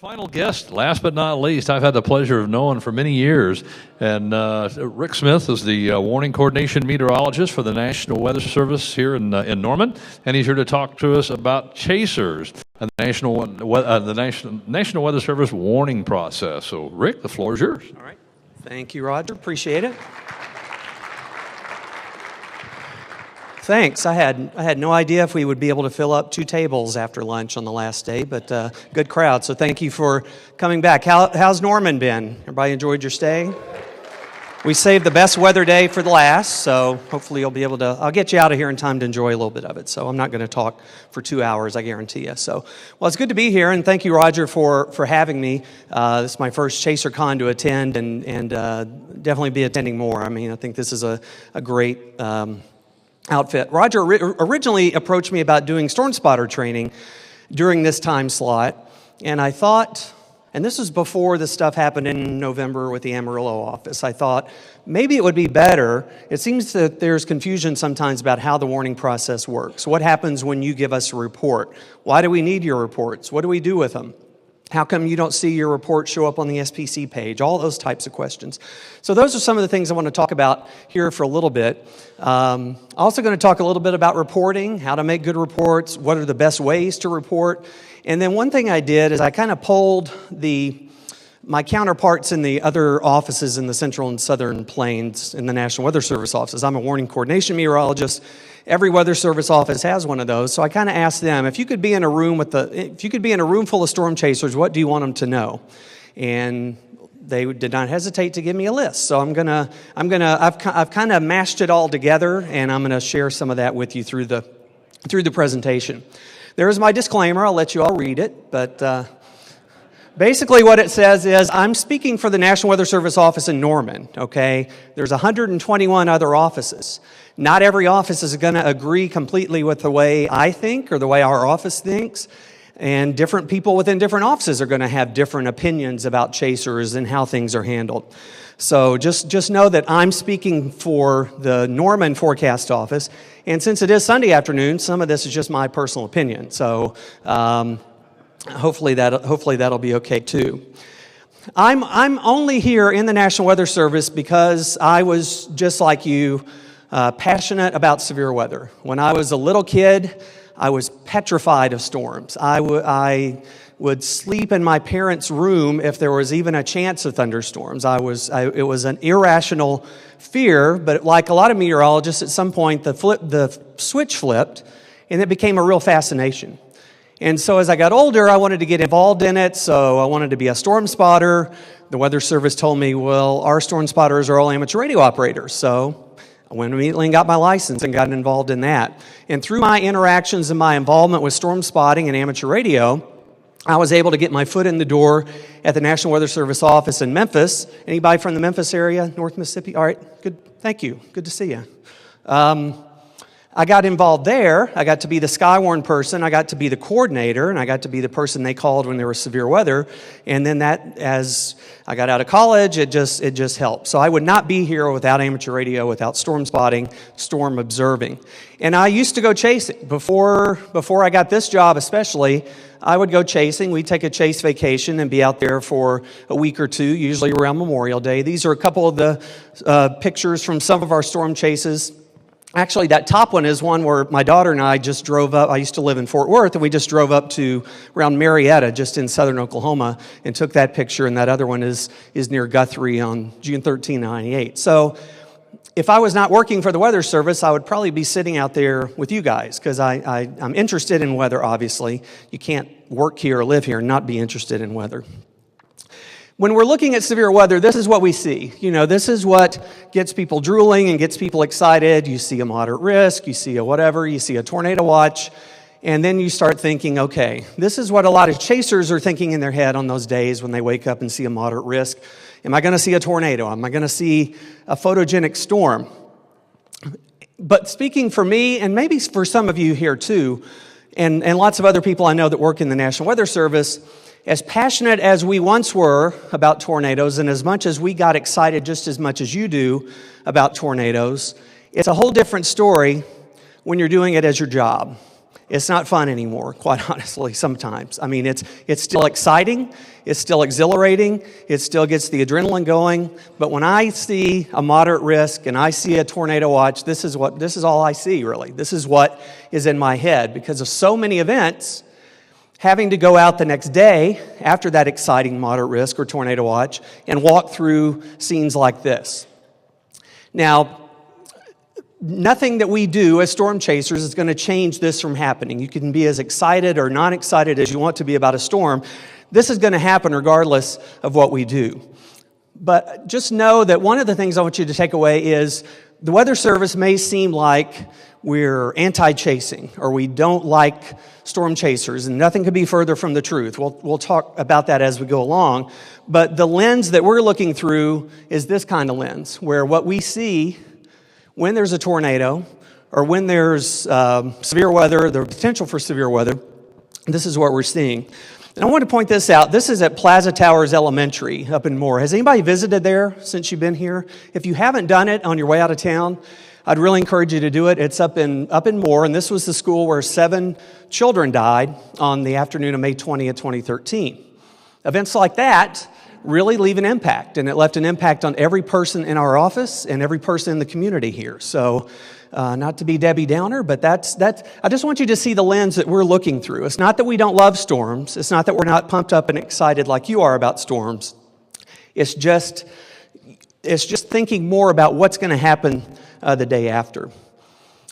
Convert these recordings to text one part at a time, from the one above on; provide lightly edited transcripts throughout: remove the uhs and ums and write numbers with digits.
final guest, last but not least, I've had the pleasure of knowing for many years. And Rick Smith is the warning coordination meteorologist for the National Weather Service here in Norman. And he's here to talk to us about Chasers and the National Weather Service warning process. So, Rick, the floor is yours. All right. Thank you, Roger. Appreciate it. Thanks. I had no idea if we would be able to fill up 2 tables after lunch on the last day, but good crowd. So thank you for coming back. How's Norman been? Everybody enjoyed your stay? We saved the best weather day for the last, so hopefully you'll be able to. I'll get you out of here in time to enjoy a little bit of it. So I'm not going to talk for 2 hours, I guarantee you. So, well, it's good to be here, and thank you, Roger, for having me. This is my first ChaserCon to attend, and definitely be attending more. I mean, I think this is a great outfit. Roger originally approached me about doing storm spotter training during this time slot, and I thought, and this was before this stuff happened in November with the Amarillo office, I thought maybe it would be better. It seems that there's confusion sometimes about how the warning process works. What happens when you give us a report? Why do we need your reports? What do we do with them? How come you don't see your report show up on the SPC page? All those types of questions. So those are some of the things I want to talk about here for a little bit. Also going to talk a little bit about reporting, how to make good reports, what are the best ways to report. And then one thing I did is I kind of polled my counterparts in the other offices in the Central and Southern Plains in the National Weather Service offices. I'm a warning coordination meteorologist. Every weather service office has one of those. So I kind of asked them, if you could be in a room full of storm chasers, what do you want them to know? And they did not hesitate to give me a list. So I've kind of mashed it all together, and I'm gonna share some of that with you through the presentation. There's my disclaimer. I'll let you all read it, but basically what it says is I'm speaking for the National Weather Service office in Norman, okay? There's 121 other offices. Not every office is going to agree completely with the way I think or the way our office thinks, and different people within different offices are going to have different opinions about chasers and how things are handled. So just know that I'm speaking for the Norman forecast office, and since it is Sunday afternoon, some of this is just my personal opinion. So hopefully that'll be okay too. I'm only here in the National Weather Service because I was just like you, passionate about severe weather. When I was a little kid, I was petrified of storms. I would sleep in my parents' room if there was even a chance of thunderstorms. It was an irrational fear, but like a lot of meteorologists, at some point the switch flipped, and it became a real fascination. And so as I got older, I wanted to get involved in it, so I wanted to be a storm spotter. The Weather Service told me, well, our storm spotters are all amateur radio operators, so I went immediately and got my license and got involved in that. And through my interactions and my involvement with storm spotting and amateur radio, I was able to get my foot in the door at the National Weather Service office in Memphis. Anybody from the Memphis area, North Mississippi? All right, good, thank you, good to see you. I got involved there. I got to be the Skywarn person. I got to be the coordinator, and I got to be the person they called when there was severe weather. And then as I got out of college, it just helped. So I would not be here without amateur radio, without storm spotting, storm observing. And I used to go chasing. Before I got this job especially, I would go chasing. We'd take a chase vacation and be out there for a week or two, usually around Memorial Day. These are a couple of the pictures from some of our storm chases. Actually, that top one is one where my daughter and I just drove up. I used to live in Fort Worth, and we just drove up to around Marietta, just in southern Oklahoma, and took that picture. And that other one is near Guthrie on June 13, 98. So if I was not working for the Weather Service, I would probably be sitting out there with you guys, because I'm interested in weather, obviously. You can't work here or live here and not be interested in weather. When we're looking at severe weather, this is what we see. You know, this is what gets people drooling and gets people excited. You see a moderate risk, you see a whatever, you see a tornado watch, and then you start thinking, okay, this is what a lot of chasers are thinking in their head on those days when they wake up and see a moderate risk. Am I going to see a tornado? Am I going to see a photogenic storm? But speaking for me, and maybe for some of you here too, and lots of other people I know that work in the National Weather Service, as passionate as we once were about tornadoes, and as much as we got excited just as much as you do about tornadoes, it's a whole different story when you're doing it as your job. It's not fun anymore, quite honestly, sometimes. I mean, it's still exciting, it's still exhilarating, it still gets the adrenaline going, but when I see a moderate risk and I see a tornado watch, this is all I see, really. This is what is in my head because of so many events. Having to go out the next day after that exciting moderate risk or tornado watch and walk through scenes like this. Now, nothing that we do as storm chasers is going to change this from happening. You can be as excited or not excited as you want to be about a storm. This is going to happen regardless of what we do. But just know that one of the things I want you to take away is the Weather Service may seem like we're anti-chasing or we don't like storm chasers, and nothing could be further from the truth. We'll talk about that as we go along. But the lens that we're looking through is this kind of lens, where what we see when there's a tornado or when there's severe weather, the potential for severe weather, this is what we're seeing. And I want to point this out. This is at Plaza Towers Elementary up in Moore. Has anybody visited there since you've been here? If you haven't done it on your way out of town, I'd really encourage you to do it. It's up in Moore, and this was the school where 7 children died on the afternoon of May 20th, 2013. Events like that really leave an impact, and it left an impact on every person in our office and every person in the community here. So, not to be Debbie Downer, but that's. I just want you to see the lens that we're looking through. It's not that we don't love storms. It's not that we're not pumped up and excited like you are about storms. It's just thinking more about what's going to happen the day after.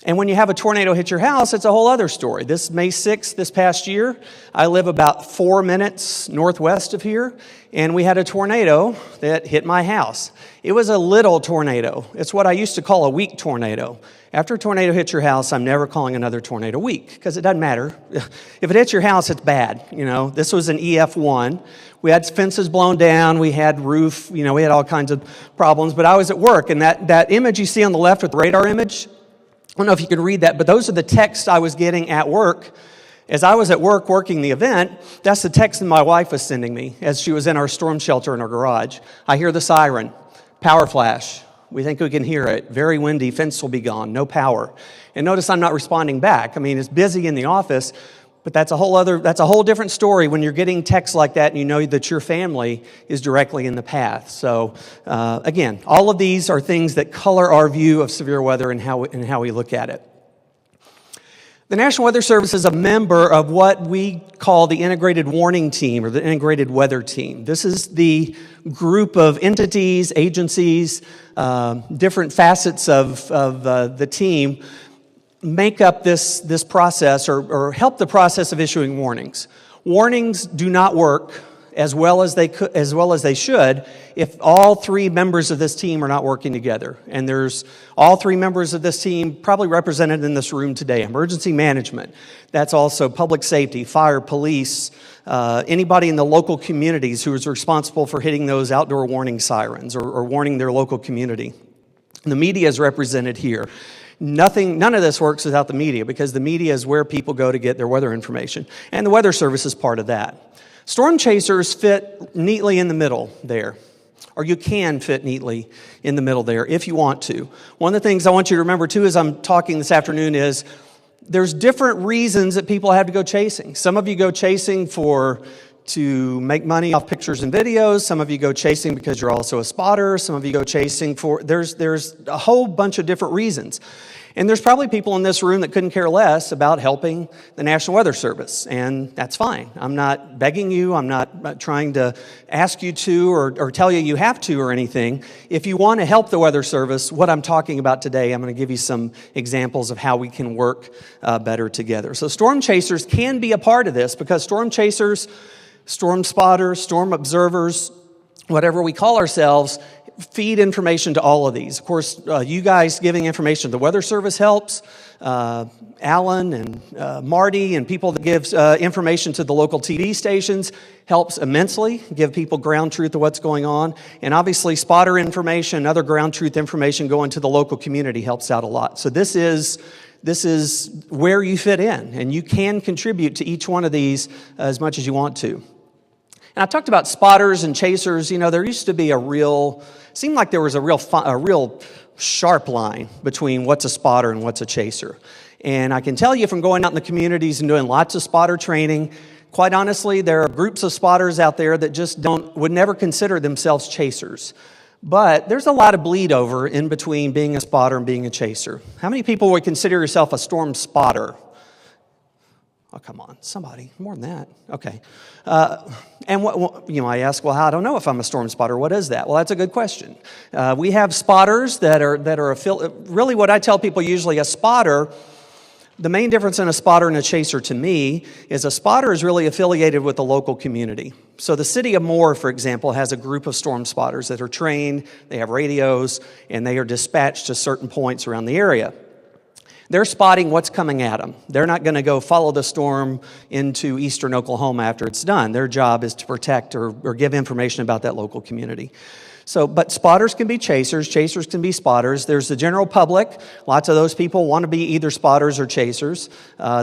And when you have a tornado hit your house, it's a whole other story. This May 6th, this past year, I live about 4 minutes northwest of here, and we had a tornado that hit my house. It was a little tornado. It's what I used to call a weak tornado. After a tornado hits your house, I'm never calling another tornado weak, because it doesn't matter. If it hits your house, it's bad. You know, this was an EF1. We had fences blown down, we had roof, we had all kinds of problems, but I was at work, and that image you see on the left with the radar image, I don't know if you can read that, but those are the texts I was getting at work. As I was at work working the event, that's the text that my wife was sending me as she was in our storm shelter in our garage. I hear the siren, power flash. We think we can hear it. Very windy, fence will be gone, no power. And notice I'm not responding back. I mean, it's busy in the office, but that's a whole different story when you're getting texts like that and you know that your family is directly in the path. So, again, all of these are things that color our view of severe weather and how we look at it. The National Weather Service is a member of what we call the Integrated Warning Team or the Integrated Weather Team. This is the group of entities, agencies, different facets of the team make up this process or help the process of issuing warnings. Warnings do not work as well as they should if all 3 members of this team are not working together. And there's all 3 members of this team probably represented in this room today. Emergency management, that's also public safety, fire, police, anybody in the local communities who is responsible for hitting those outdoor warning sirens or warning their local community. The media is represented here. None of this works without the media because the media is where people go to get their weather information. And the Weather Service is part of that. Storm chasers fit neatly in the middle there, or you can fit neatly in the middle there if you want to. One of the things I want you to remember too as I'm talking this afternoon is there's different reasons that people have to go chasing. Some of you go chasing to make money off pictures and videos. Some of you go chasing because you're also a spotter. Some of you go chasing there's a whole bunch of different reasons. And there's probably people in this room that couldn't care less about helping the National Weather Service, and that's fine. I'm not begging you. I'm not trying to ask you to or tell you have to or anything. If you want to help the Weather Service, what I'm talking about today, I'm going to give you some examples of how we can work better together. So storm chasers can be a part of this because storm chasers, storm spotters, storm observers, whatever we call ourselves, feed information to all of these. Of course, you guys giving information to the Weather Service helps. Alan and Marty and people that give information to the local TV stations helps immensely, give people ground truth of what's going on. And obviously, spotter information, other ground truth information going to the local community helps out a lot. So this is where you fit in, and you can contribute to each one of these as much as you want to. And I talked about spotters and chasers. There used to be seemed like there was a real sharp line between what's a spotter and what's a chaser. And I can tell you from going out in the communities and doing lots of spotter training, quite honestly, there are groups of spotters out there that just would never consider themselves chasers. But there's a lot of bleed over in between being a spotter and being a chaser. How many people would consider yourself a storm spotter? Oh, come on, somebody, more than that. Okay. And I ask, well, I don't know if I'm a storm spotter. What is that? Well, that's a good question. We have spotters that are really what I tell people usually, a spotter, the main difference in a spotter and a chaser to me is a spotter is really affiliated with the local community. So the city of Moore, for example, has a group of storm spotters that are trained, they have radios, and they are dispatched to certain points around the area. They're spotting what's coming at them. They're not going to go follow the storm into eastern Oklahoma after it's done. Their job is to protect or give information about that local community. But spotters can be chasers. Chasers can be spotters. There's the general public. Lots of those people want to be either spotters or chasers.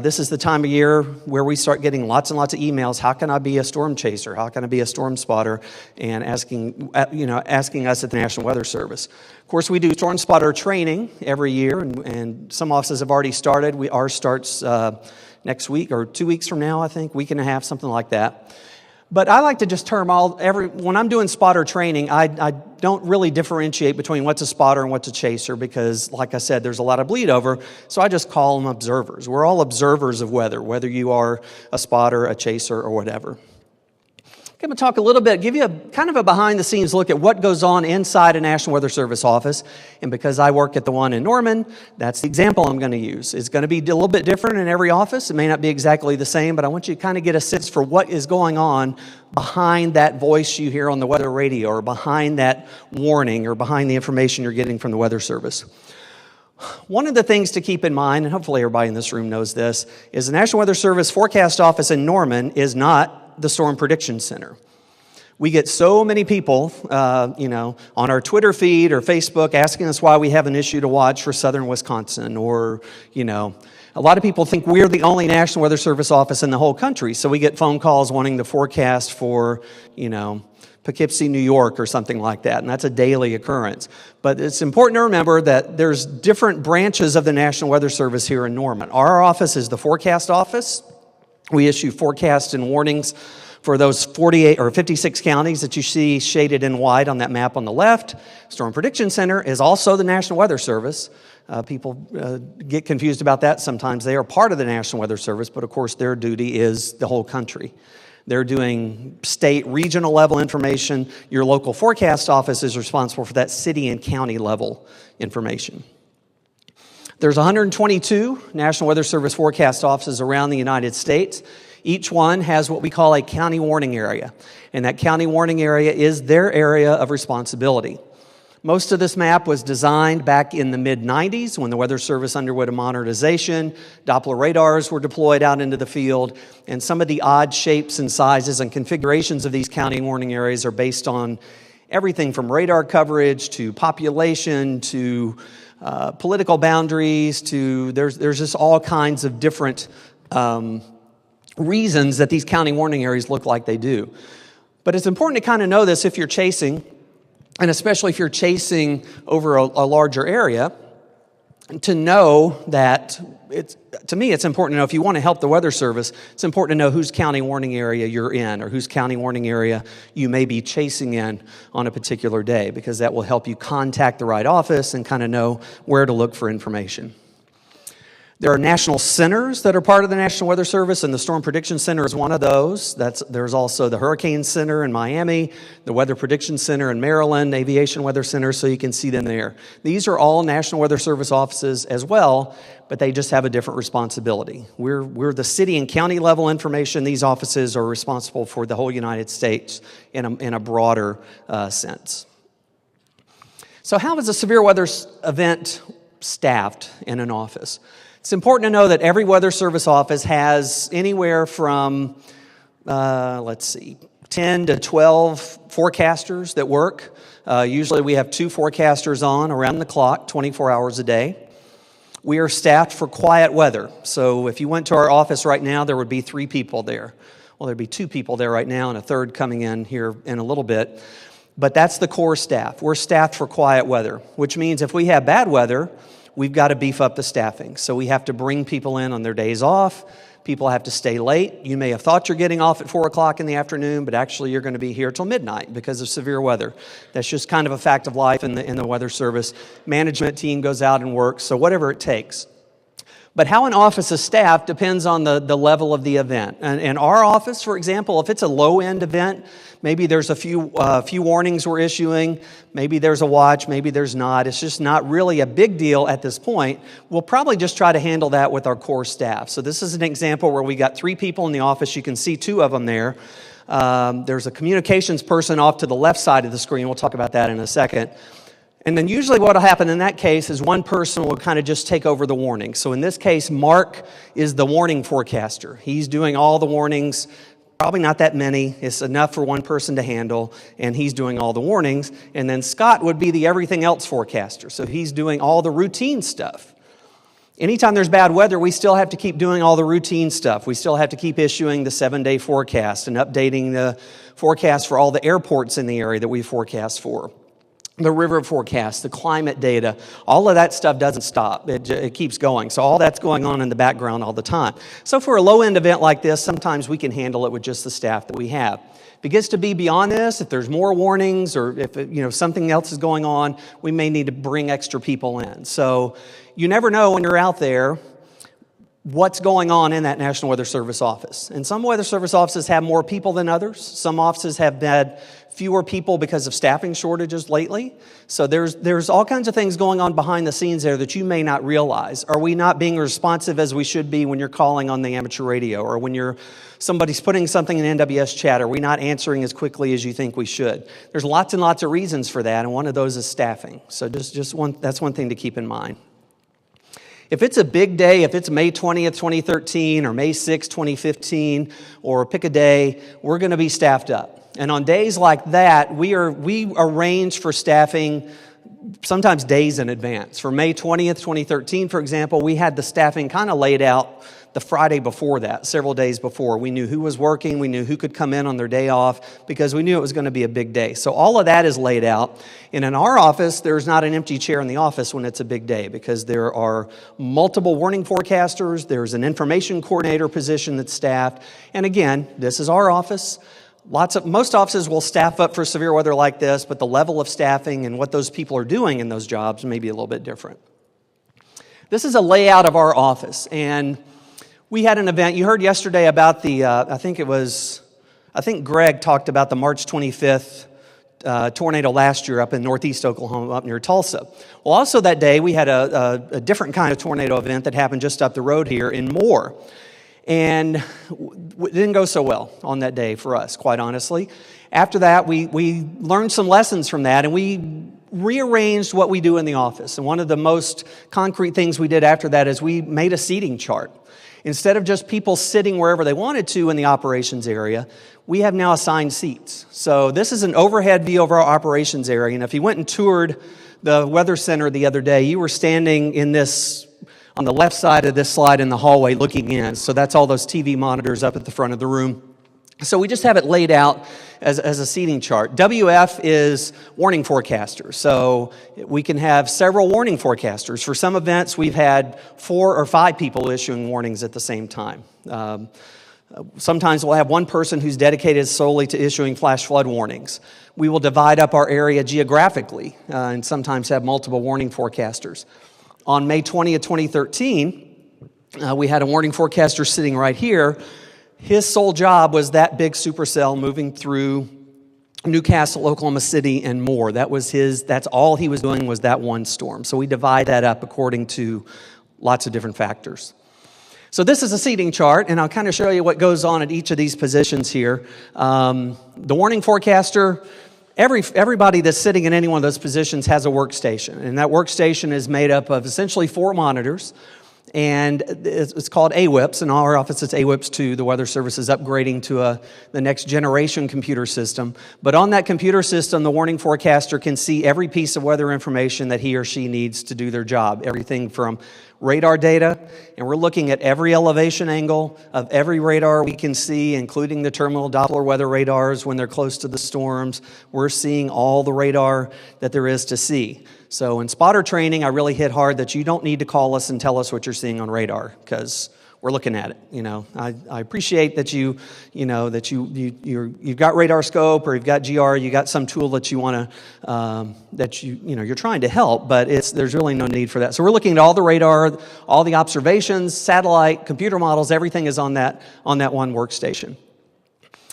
This is the time of year where we start getting lots and lots of emails. How can I be a storm chaser? How can I be a storm spotter? And asking us at the National Weather Service. Of course, we do storm spotter training every year, and some offices have already started. Ours starts next week or 2 weeks from now, I think, week and a half, something like that. But I like to just term when I'm doing spotter training, I don't really differentiate between what's a spotter and what's a chaser because, like I said, there's a lot of bleed over, so I just call them observers. We're all observers of weather, whether you are a spotter, a chaser, or whatever. I'm going to talk a little bit, give you kind of a behind-the-scenes look at what goes on inside a National Weather Service office. And because I work at the one in Norman, that's the example I'm going to use. It's going to be a little bit different in every office. It may not be exactly the same, but I want you to kind of get a sense for what is going on behind that voice you hear on the weather radio or behind that warning or behind the information you're getting from the Weather Service. One of the things to keep in mind, and hopefully everybody in this room knows this, is the National Weather Service forecast office in Norman is not the Storm Prediction Center. We get so many people, on our Twitter feed or Facebook asking us why we have an issue to watch for southern Wisconsin, or, a lot of people think we're the only National Weather Service office in the whole country. So we get phone calls wanting to forecast for, Poughkeepsie, New York, or something like that, and that's a daily occurrence. But it's important to remember that there's different branches of the National Weather Service here in Norman. Our office is the forecast office. We issue forecasts and warnings for those 48 or 56 counties that you see shaded in white on that map on the left. Storm Prediction Center is also the National Weather Service. People get confused about that sometimes. They are part of the National Weather Service, but of course their duty is the whole country. They're doing state, regional level information. Your local forecast office is responsible for that city and county level information. There's 122 National Weather Service forecast offices around the United States. Each one has what we call a county warning area, and that county warning area is their area of responsibility. Most of this map was designed back in the mid-90s when the Weather Service underwent a modernization. Doppler radars were deployed out into the field, and some of the odd shapes and sizes and configurations of these county warning areas are based on everything from radar coverage to population to political boundaries to there's just all kinds of different reasons that these county warning areas look like they do. But it's important to kind of know this if you're chasing, and especially if you're chasing over a larger area, to know that to me it's important to know if you want to help the Weather Service, it's important to know whose county warning area you're in or whose county warning area you may be chasing in on a particular day, because that will help you contact the right office and kind of know where to look for information. There are national centers that are part of the National Weather Service, and the Storm Prediction Center is one of those. There's also the Hurricane Center in Miami, the Weather Prediction Center in Maryland, Aviation Weather Center, so you can see them there. These are all National Weather Service offices as well, but they just have a different responsibility. We're the city and county level information. These offices are responsible for the whole United States in a broader sense. So how is a severe weather event staffed in an office? It's important to know that every Weather Service office has anywhere from, 10 to 12 forecasters that work. Usually we have 2 forecasters on around the clock, 24 hours a day. We are staffed for quiet weather. So if you went to our office right now, there would be 3 people there. Well, there'd be 2 people there right now and a third coming in here in a little bit. But that's the core staff. We're staffed for quiet weather, which means if we have bad weather, we've got to beef up the staffing. So we have to bring people in on their days off. People have to stay late. You may have thought you're getting off at 4 o'clock in the afternoon, but actually you're going to be here till midnight because of severe weather. That's just kind of a fact of life in the Weather Service. Management team goes out and works, so whatever it takes. But how an office is staffed depends on the level of the event. And in our office, for example, if it's a low-end event, maybe there's a few warnings we're issuing, maybe there's a watch, maybe there's not. It's just not really a big deal at this point. We'll probably just try to handle that with our core staff. So this is an example where we got 3 people in the office. You can see 2 of them there. There's a communications person off to the left side of the screen. We'll talk about that in a second. And then usually what will happen in that case is one person will kind of just take over the warning. So in this case, Mark is the warning forecaster. He's doing all the warnings, probably not that many. It's enough for one person to handle, and he's doing all the warnings. And then Scott would be the everything else forecaster. So he's doing all the routine stuff. Anytime there's bad weather, we still have to keep doing all the routine stuff. We still have to keep issuing the 7-day forecast and updating the forecast for all the airports in the area that we forecast for. The river forecast, the climate data, all of that stuff doesn't stop. It keeps going. So all that's going on in the background all the time. So for a low-end event like this, sometimes we can handle it with just the staff that we have. If it gets to be beyond this, if there's more warnings or if something else is going on, we may need to bring extra people in. So you never know when you're out there what's going on in that National Weather Service office. And some Weather Service offices have more people than others. Some offices have had fewer people because of staffing shortages lately. So there's all kinds of things going on behind the scenes there that you may not realize. Are we not being responsive as we should be when you're calling on the amateur radio, or when somebody's putting something in NWS chat? Are we not answering as quickly as you think we should? There's lots and lots of reasons for that, and one of those is staffing. So that's one thing to keep in mind. If it's a big day, if it's May 20th, 2013, or May 6th, 2015, or pick a day, we're going to be staffed up. And on days like that, we arrange for staffing sometimes days in advance. For May 20th, 2013, for example, we had the staffing kind of laid out the Friday before that, several days before. We knew who was working, we knew who could come in on their day off, because we knew it was going to be a big day. So all of that is laid out. And in our office, there's not an empty chair in the office when it's a big day, because there are multiple warning forecasters, there's an information coordinator position that's staffed. And again, this is our office. Most offices will staff up for severe weather like this, but the level of staffing and what those people are doing in those jobs may be a little bit different. This is a layout of our office, and we had an event. You heard yesterday about I think Greg talked about the March 25th tornado last year up in northeast Oklahoma, up near Tulsa. Well, also that day, we had a different kind of tornado event that happened just up the road here in Moore. And it didn't go so well on that day for us, quite honestly. After that, we learned some lessons from that, and we rearranged what we do in the office. And one of the most concrete things we did after that is we made a seating chart. Instead of just people sitting wherever they wanted to in the operations area, we have now assigned seats. So this is an overhead view of our operations area. And if you went and toured the Weather Center the other day, you were standing on the left side of this slide in the hallway looking in. So that's all those TV monitors up at the front of the room. So we just have it laid out as a seating chart. WF is warning forecaster. So we can have several warning forecasters. For some events, we've had 4 or 5 people issuing warnings at the same time. Sometimes we'll have one person who's dedicated solely to issuing flash flood warnings. We will divide up our area geographically and sometimes have multiple warning forecasters. On May 20th, 2013, we had a warning forecaster sitting right here. His sole job was that big supercell moving through Newcastle, Oklahoma City, and more. That's all he was doing was that one storm. So we divide that up according to lots of different factors. So this is a seating chart, and I'll kind of show you what goes on at each of these positions here. The warning forecaster, everybody that's sitting in any one of those positions has a workstation, and that workstation is made up of essentially 4 monitors. And it's called AWIPS. In our office, it's AWIPS 2. The Weather Service is upgrading to the next generation computer system. But on that computer system, the warning forecaster can see every piece of weather information that he or she needs to do their job. Everything from radar data, and we're looking at every elevation angle of every radar we can see, including the terminal Doppler weather radars when they're close to the storms. We're seeing all the radar that there is to see. So in spotter training, I really hit hard that you don't need to call us and tell us what you're seeing on radar, because we're looking at it. I appreciate that you've got radar scope, or you've got GR, you got some tool that you want to you're trying to help, but there's really no need for that. So we're looking at all the radar, all the observations, satellite, computer models, everything is on that one workstation.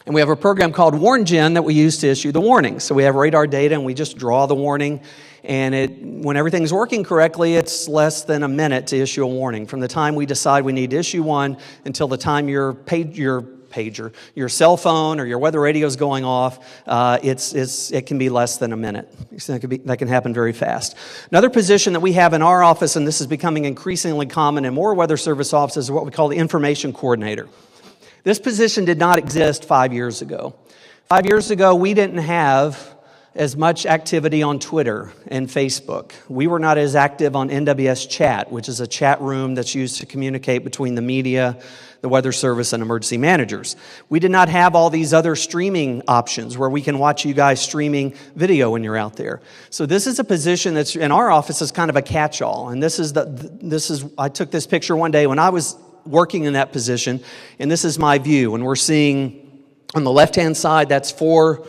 And we have a program called WarnGen that we use to issue the warnings. So we have radar data, and we just draw the warning. And when everything's working correctly, it's less than a minute to issue a warning. From the time we decide we need to issue one until the time your pager, your cell phone or your weather radio is going off, it can be less than a minute. So that can happen very fast. Another position that we have in our office, and this is becoming increasingly common in more weather service offices, is what we call the information coordinator. This position did not exist 5 years ago. 5 years ago, we didn't have as much activity on Twitter and Facebook. We were not as active on NWS Chat, which is a chat room that's used to communicate between the media, the weather service, and emergency managers. We did not have all these other streaming options where we can watch you guys streaming video when you're out there. So this is a position that's in our office is kind of a catch-all. And I took this picture one day when I was working in that position, and this is my view. And we're seeing on the left-hand side, that's four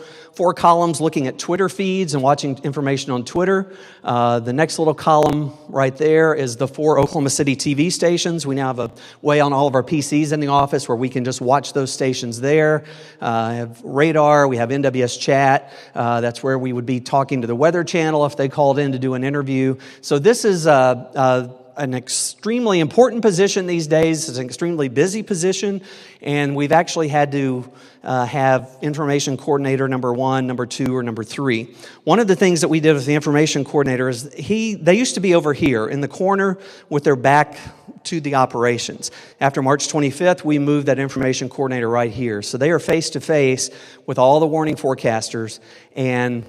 columns looking at Twitter feeds and watching information on Twitter. The next little column right there is the 4 Oklahoma City TV stations. We now have a way on all of our PCs in the office where we can just watch those stations there. I have radar, we have NWS Chat. That's where we would be talking to the Weather Channel if they called in to do an interview. So this is an extremely important position these days. It's an extremely busy position, and we've actually had to have information coordinator number 1, number 2, or number 3. One of the things that we did with the information coordinator is they used to be over here in the corner with their back to the operations. After March 25th, we moved that information coordinator right here. So they are face to face with all the warning forecasters, and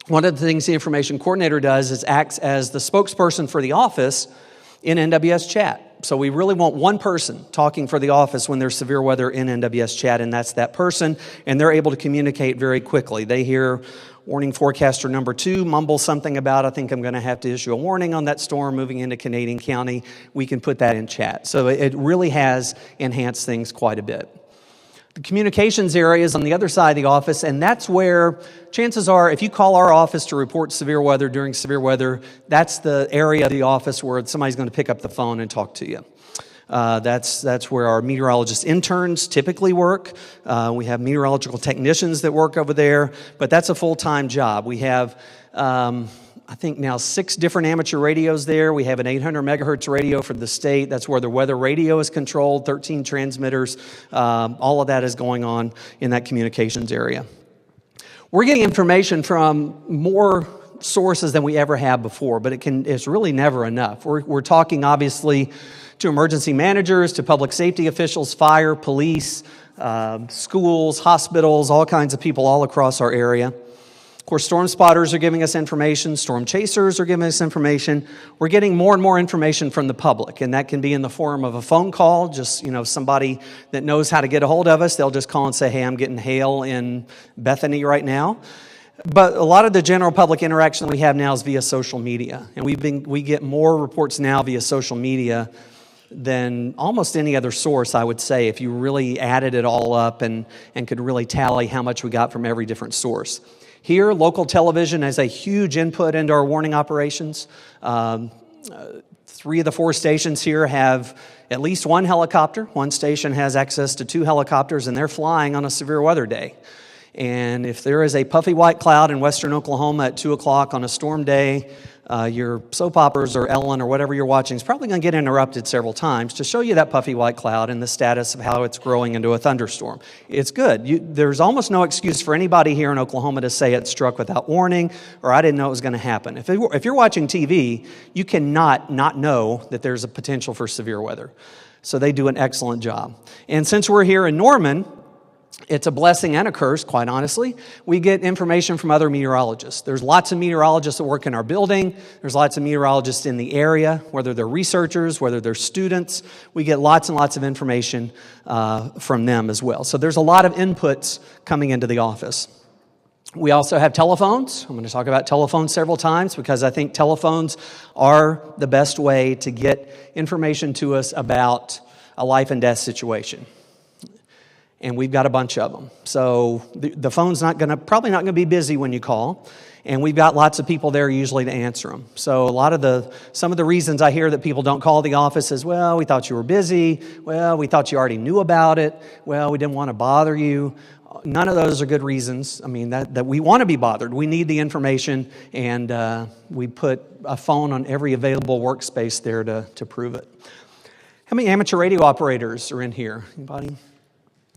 one of the things the information coordinator does is acts as the spokesperson for the office in NWS Chat. So we really want one person talking for the office when there's severe weather in NWS Chat, and that's that person, and they're able to communicate very quickly. They hear warning forecaster number 2 mumble something about, I think I'm going to have to issue a warning on that storm moving into Canadian County. We can put that in chat. So it really has enhanced things quite a bit. The communications area is on the other side of the office, and that's where chances are if you call our office to report severe weather during severe weather, that's the area of the office where somebody's going to pick up the phone and talk to you. That's where our meteorologist interns typically work. We have meteorological technicians that work over there, but that's a full-time job. We have I think now 6 different amateur radios there. We have an 800 megahertz radio for the state. That's where the weather radio is controlled, 13 transmitters. All of that is going on in that communications area. We're getting information from more sources than we ever have before, but it's really never enough. We're talking obviously to emergency managers, to public safety officials, fire, police, schools, hospitals, all kinds of people all across our area. Of course, storm spotters are giving us information. Storm chasers are giving us information. We're getting more and more information from the public, and that can be in the form of a phone call. Just, somebody that knows how to get a hold of us, they'll just call and say, hey, I'm getting hail in Bethany right now. But a lot of the general public interaction we have now is via social media, and we get more reports now via social media than almost any other source, I would say, if you really added it all up and could really tally how much we got from every different source. Here, local television has a huge input into our warning operations. 3 of the 4 stations here have at least 1 helicopter. One station has access to 2 helicopters, and they're flying on a severe weather day. And if there is a puffy white cloud in western Oklahoma at 2 o'clock on a storm day, your soap operas or Ellen or whatever you're watching is probably going to get interrupted several times to show you that puffy white cloud and the status of how it's growing into a thunderstorm. It's good. There's almost no excuse for anybody here in Oklahoma to say it struck without warning or I didn't know it was going to happen. If you're watching TV, you cannot not know that there's a potential for severe weather. So they do an excellent job. And since we're here in Norman, It's a blessing and a curse, quite honestly. We get information from other meteorologists. There's lots of meteorologists that work in our building. There's lots of meteorologists in the area, whether they're researchers, whether they're students. We get lots and lots of information from them as well. So there's a lot of inputs coming into the office. We also have telephones. I'm going to talk about telephones several times because I think telephones are the best way to get information to us about a life and death situation. And we've got a bunch of them. So the phone's probably not going to be busy when you call, and we've got lots of people there usually to answer them. So some of the reasons I hear that people don't call the office is, well, we thought you were busy. Well, we thought you already knew about it. Well, we didn't want to bother you. None of those are good reasons. I mean, that we want to be bothered. We need the information, and we put a phone on every available workspace there to prove it. How many amateur radio operators are in here? Anybody?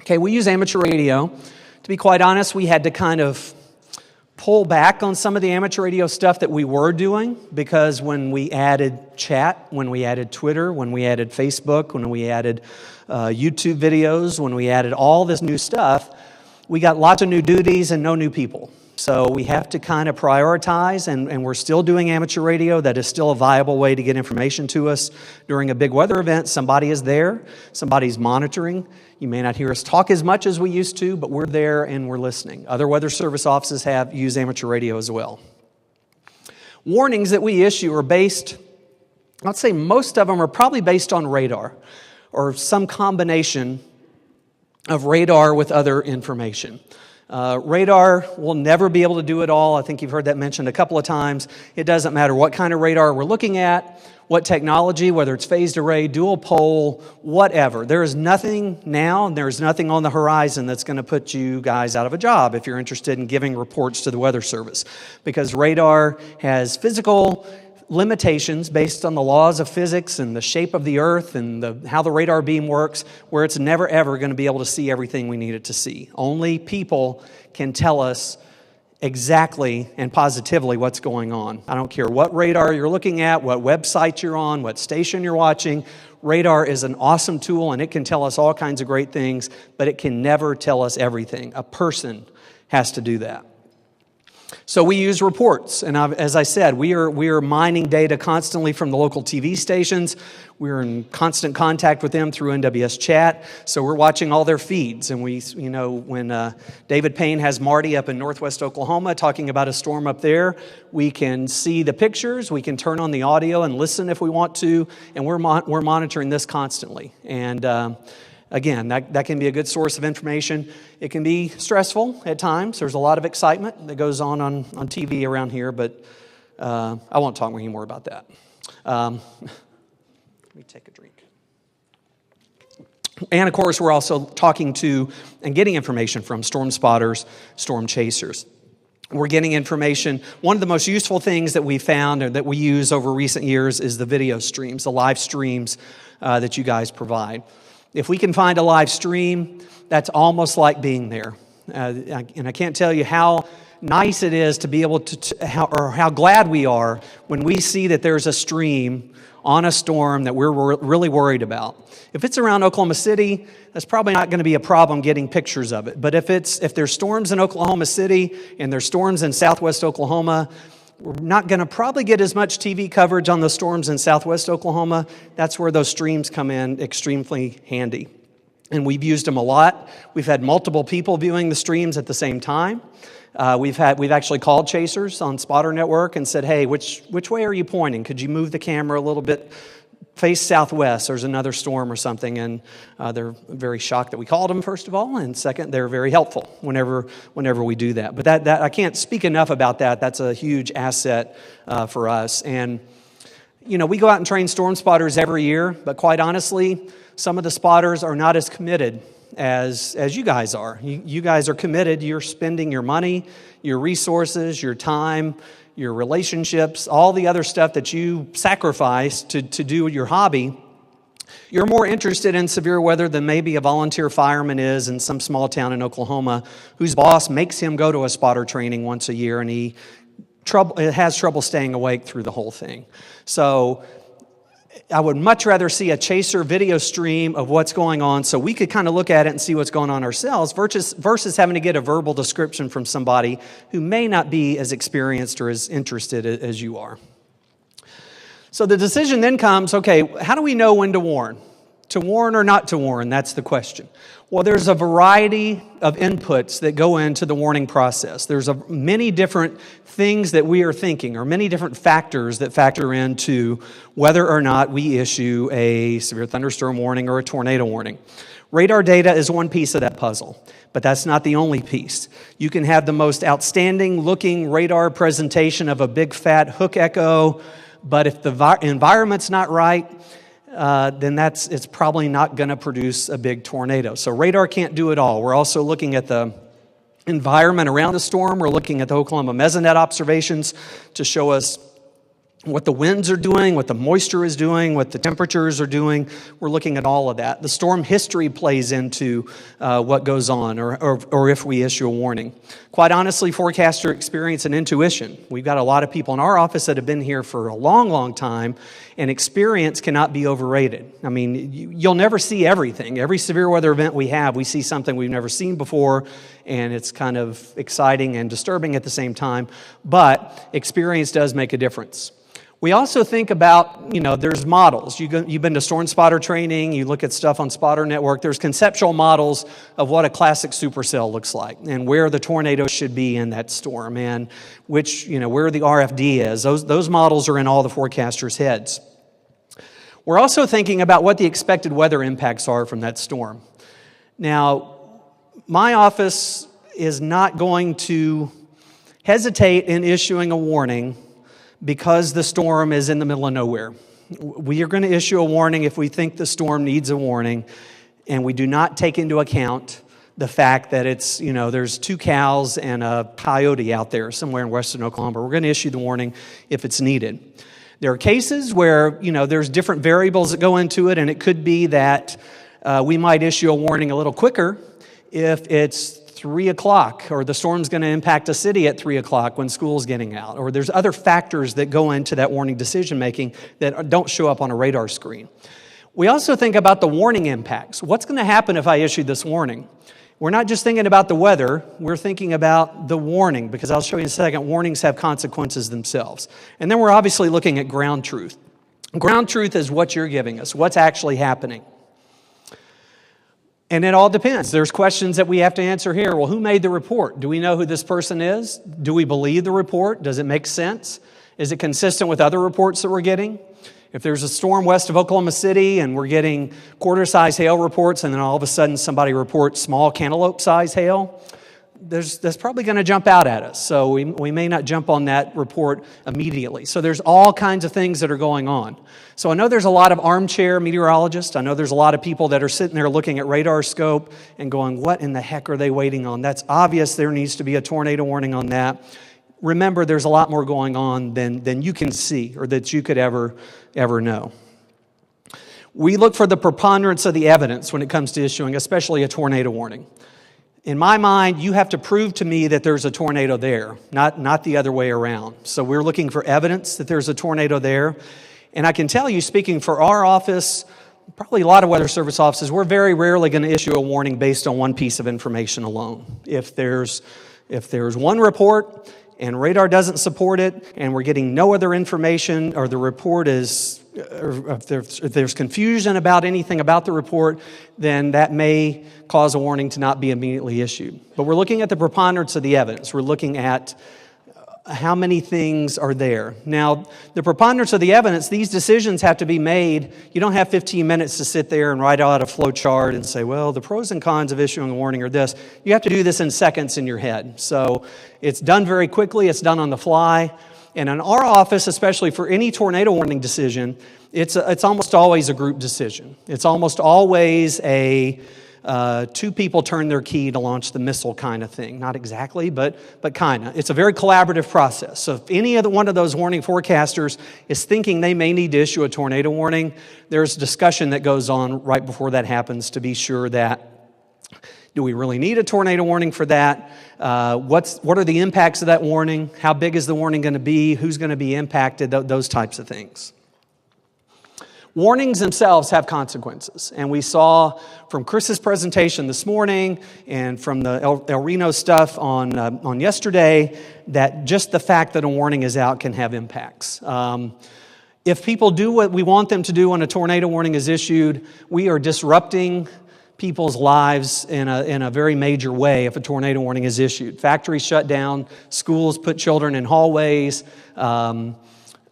Okay, we use amateur radio. To be quite honest, we had to kind of pull back on some of the amateur radio stuff that we were doing because when we added chat, when we added Twitter, when we added Facebook, when we added YouTube videos, when we added all this new stuff, we got lots of new duties and no new people. So we have to kind of prioritize, and we're still doing amateur radio. That is still a viable way to get information to us. During a big weather event, somebody is there, somebody's monitoring. You may not hear us talk as much as we used to, but we're there and we're listening. Other weather service offices use amateur radio as well. Warnings that we issue are based, I'd say most of them are probably based on radar or some combination of radar with other information. Radar will never be able to do it all. I think you've heard that mentioned a couple of times. It doesn't matter what kind of radar we're looking at, what technology, whether it's phased array, dual pole, whatever. There is nothing now, and there's nothing on the horizon that's going to put you guys out of a job if you're interested in giving reports to the Weather Service. Because radar has physical limitations based on the laws of physics and the shape of the earth and how the radar beam works, where it's never ever going to be able to see everything we need it to see. Only people can tell us exactly and positively what's going on. I don't care what radar you're looking at, what website you're on, what station you're watching. Radar is an awesome tool and it can tell us all kinds of great things, but it can never tell us everything. A person has to do that. So we use reports, and as I said, we are mining data constantly from the local TV stations. We're in constant contact with them through NWS Chat, so we're watching all their feeds. And when David Payne has Marty up in northwest Oklahoma talking about a storm up there, we can see the pictures, we can turn on the audio and listen if we want to, and we're monitoring this constantly. And again, that can be a good source of information. It can be stressful at times. There's a lot of excitement that goes on TV around here, but I won't talk any more about that. Let me take a drink. And of course, we're also talking to and getting information from storm spotters, storm chasers. We're getting information. One of the most useful things that we found or that we use over recent years is the video streams, the live streams that you guys provide. If we can find a live stream, that's almost like being there. And I can't tell you how nice it is to be able how glad we are when we see that there's a stream on a storm that we're really worried about. If it's around Oklahoma City, that's probably not going to be a problem getting pictures of it. But if there's storms in Oklahoma City and there's storms in southwest Oklahoma, we're not going to probably get as much TV coverage on the storms in southwest Oklahoma. That's where those streams come in extremely handy. And we've used them a lot. We've had multiple people viewing the streams at the same time. We've actually called chasers on Spotter Network and said, hey, which way are you pointing? Could you move the camera a little bit, face southwest? There's another storm or something. And they're very shocked that we called them, first of all. And second, they're very helpful whenever we do that. But that I can't speak enough about that. That's a huge asset for us. And, we go out and train storm spotters every year. But quite honestly, some of the spotters are not as committed as you guys are. You guys are committed. You're spending your money, your resources, your time, your relationships, all the other stuff that you sacrifice to do your hobby. You're more interested in severe weather than maybe a volunteer fireman is in some small town in Oklahoma whose boss makes him go to a spotter training once a year and he has trouble staying awake through the whole thing. So I would much rather see a Chaser video stream of what's going on so we could kind of look at it and see what's going on ourselves versus having to get a verbal description from somebody who may not be as experienced or as interested as you are. So the decision then comes, okay, how do we know when to warn? To warn or not to warn, that's the question. Well, there's a variety of inputs that go into the warning process. There's many different things that we are thinking, or many different factors that factor into whether or not we issue a severe thunderstorm warning or a tornado warning. Radar data is one piece of that puzzle, but that's not the only piece. You can have the most outstanding looking radar presentation of a big fat hook echo, but if the environment's not right, then it's probably not going to produce a big tornado. So radar can't do it all. We're also looking at the environment around the storm. We're looking at the Oklahoma Mesonet observations to show us what the winds are doing, what the moisture is doing, what the temperatures are doing. We're looking at all of that. The storm history plays into what goes on or if we issue a warning. Quite honestly, forecaster experience and intuition. We've got a lot of people in our office that have been here for a long, long time, and experience cannot be overrated. I mean, you'll never see everything. Every severe weather event we see something we've never seen before, and it's kind of exciting and disturbing at the same time, but experience does make a difference. We also think about, there's models. You've been to storm spotter training, you look at stuff on Spotter Network. There's conceptual models of what a classic supercell looks like and where the tornado should be in that storm and where the RFD is. Those models are in all the forecasters' heads. We're also thinking about what the expected weather impacts are from that storm. Now, my office is not going to hesitate in issuing a warning because the storm is in the middle of nowhere. We are going to issue a warning if we think the storm needs a warning, and we do not take into account the fact that there's 2 cows and a coyote out there somewhere in western Oklahoma. We're going to issue the warning if it's needed. There are cases where, there's different variables that go into it, and it could be that we might issue a warning a little quicker if it's 3 o'clock, or the storm's going to impact a city at 3 o'clock when school's getting out, or there's other factors that go into that warning decision making that don't show up on a radar screen. We also think about the warning impacts. What's going to happen if I issue this warning? We're not just thinking about the weather, we're thinking about the warning, because I'll show you in a second, warnings have consequences themselves. And then we're obviously looking at ground truth. Ground truth is what you're giving us, what's actually happening. And it all depends. There's questions that we have to answer here. Well, who made the report? Do we know who this person is? Do we believe the report? Does it make sense? Is it consistent with other reports that we're getting? If there's a storm west of Oklahoma City and we're getting quarter-size hail reports and then all of a sudden somebody reports small cantaloupe-size hail, that's probably going to jump out at us. So we may not jump on that report immediately. So there's all kinds of things that are going on. So I know there's a lot of armchair meteorologists. I know there's a lot of people that are sitting there looking at radar scope and going, what in the heck are they waiting on? That's obvious there needs to be a tornado warning on that. Remember, there's a lot more going on than you can see or that you could ever know. We look for the preponderance of the evidence when it comes to issuing, especially a tornado warning. In my mind, you have to prove to me that there's a tornado there, not the other way around. So we're looking for evidence that there's a tornado there. And I can tell you, speaking for our office, probably a lot of Weather Service offices, we're very rarely going to issue a warning based on one piece of information alone. If there's one report and radar doesn't support it, and we're getting no other information, or the report is, or if there's confusion about anything about the report, then that may cause a warning to not be immediately issued. But we're looking at the preponderance of the evidence. We're looking at how many things are there. Now, the preponderance of the evidence, these decisions have to be made. You don't have 15 minutes to sit there and write out a flow chart and say, well, the pros and cons of issuing a warning are this. You have to do this in seconds in your head. So it's done very quickly. It's done on the fly. And in our office, especially for any tornado warning decision, it's almost always a group decision. It's almost always a 2 people turn their key to launch the missile kind of thing. Not exactly, but kind of. It's a very collaborative process. So if any one of those warning forecasters is thinking they may need to issue a tornado warning, there's discussion that goes on right before that happens to be sure that, do we really need a tornado warning for that? What are the impacts of that warning? How big is the warning going to be? Who's going to be impacted? Those types of things. Warnings themselves have consequences, and we saw from Chris's presentation this morning and from the El Reno stuff on yesterday that just the fact that a warning is out can have impacts. If people do what we want them to do when a tornado warning is issued, we are disrupting people's lives in a very major way if a tornado warning is issued. Factories shut down, schools put children in hallways,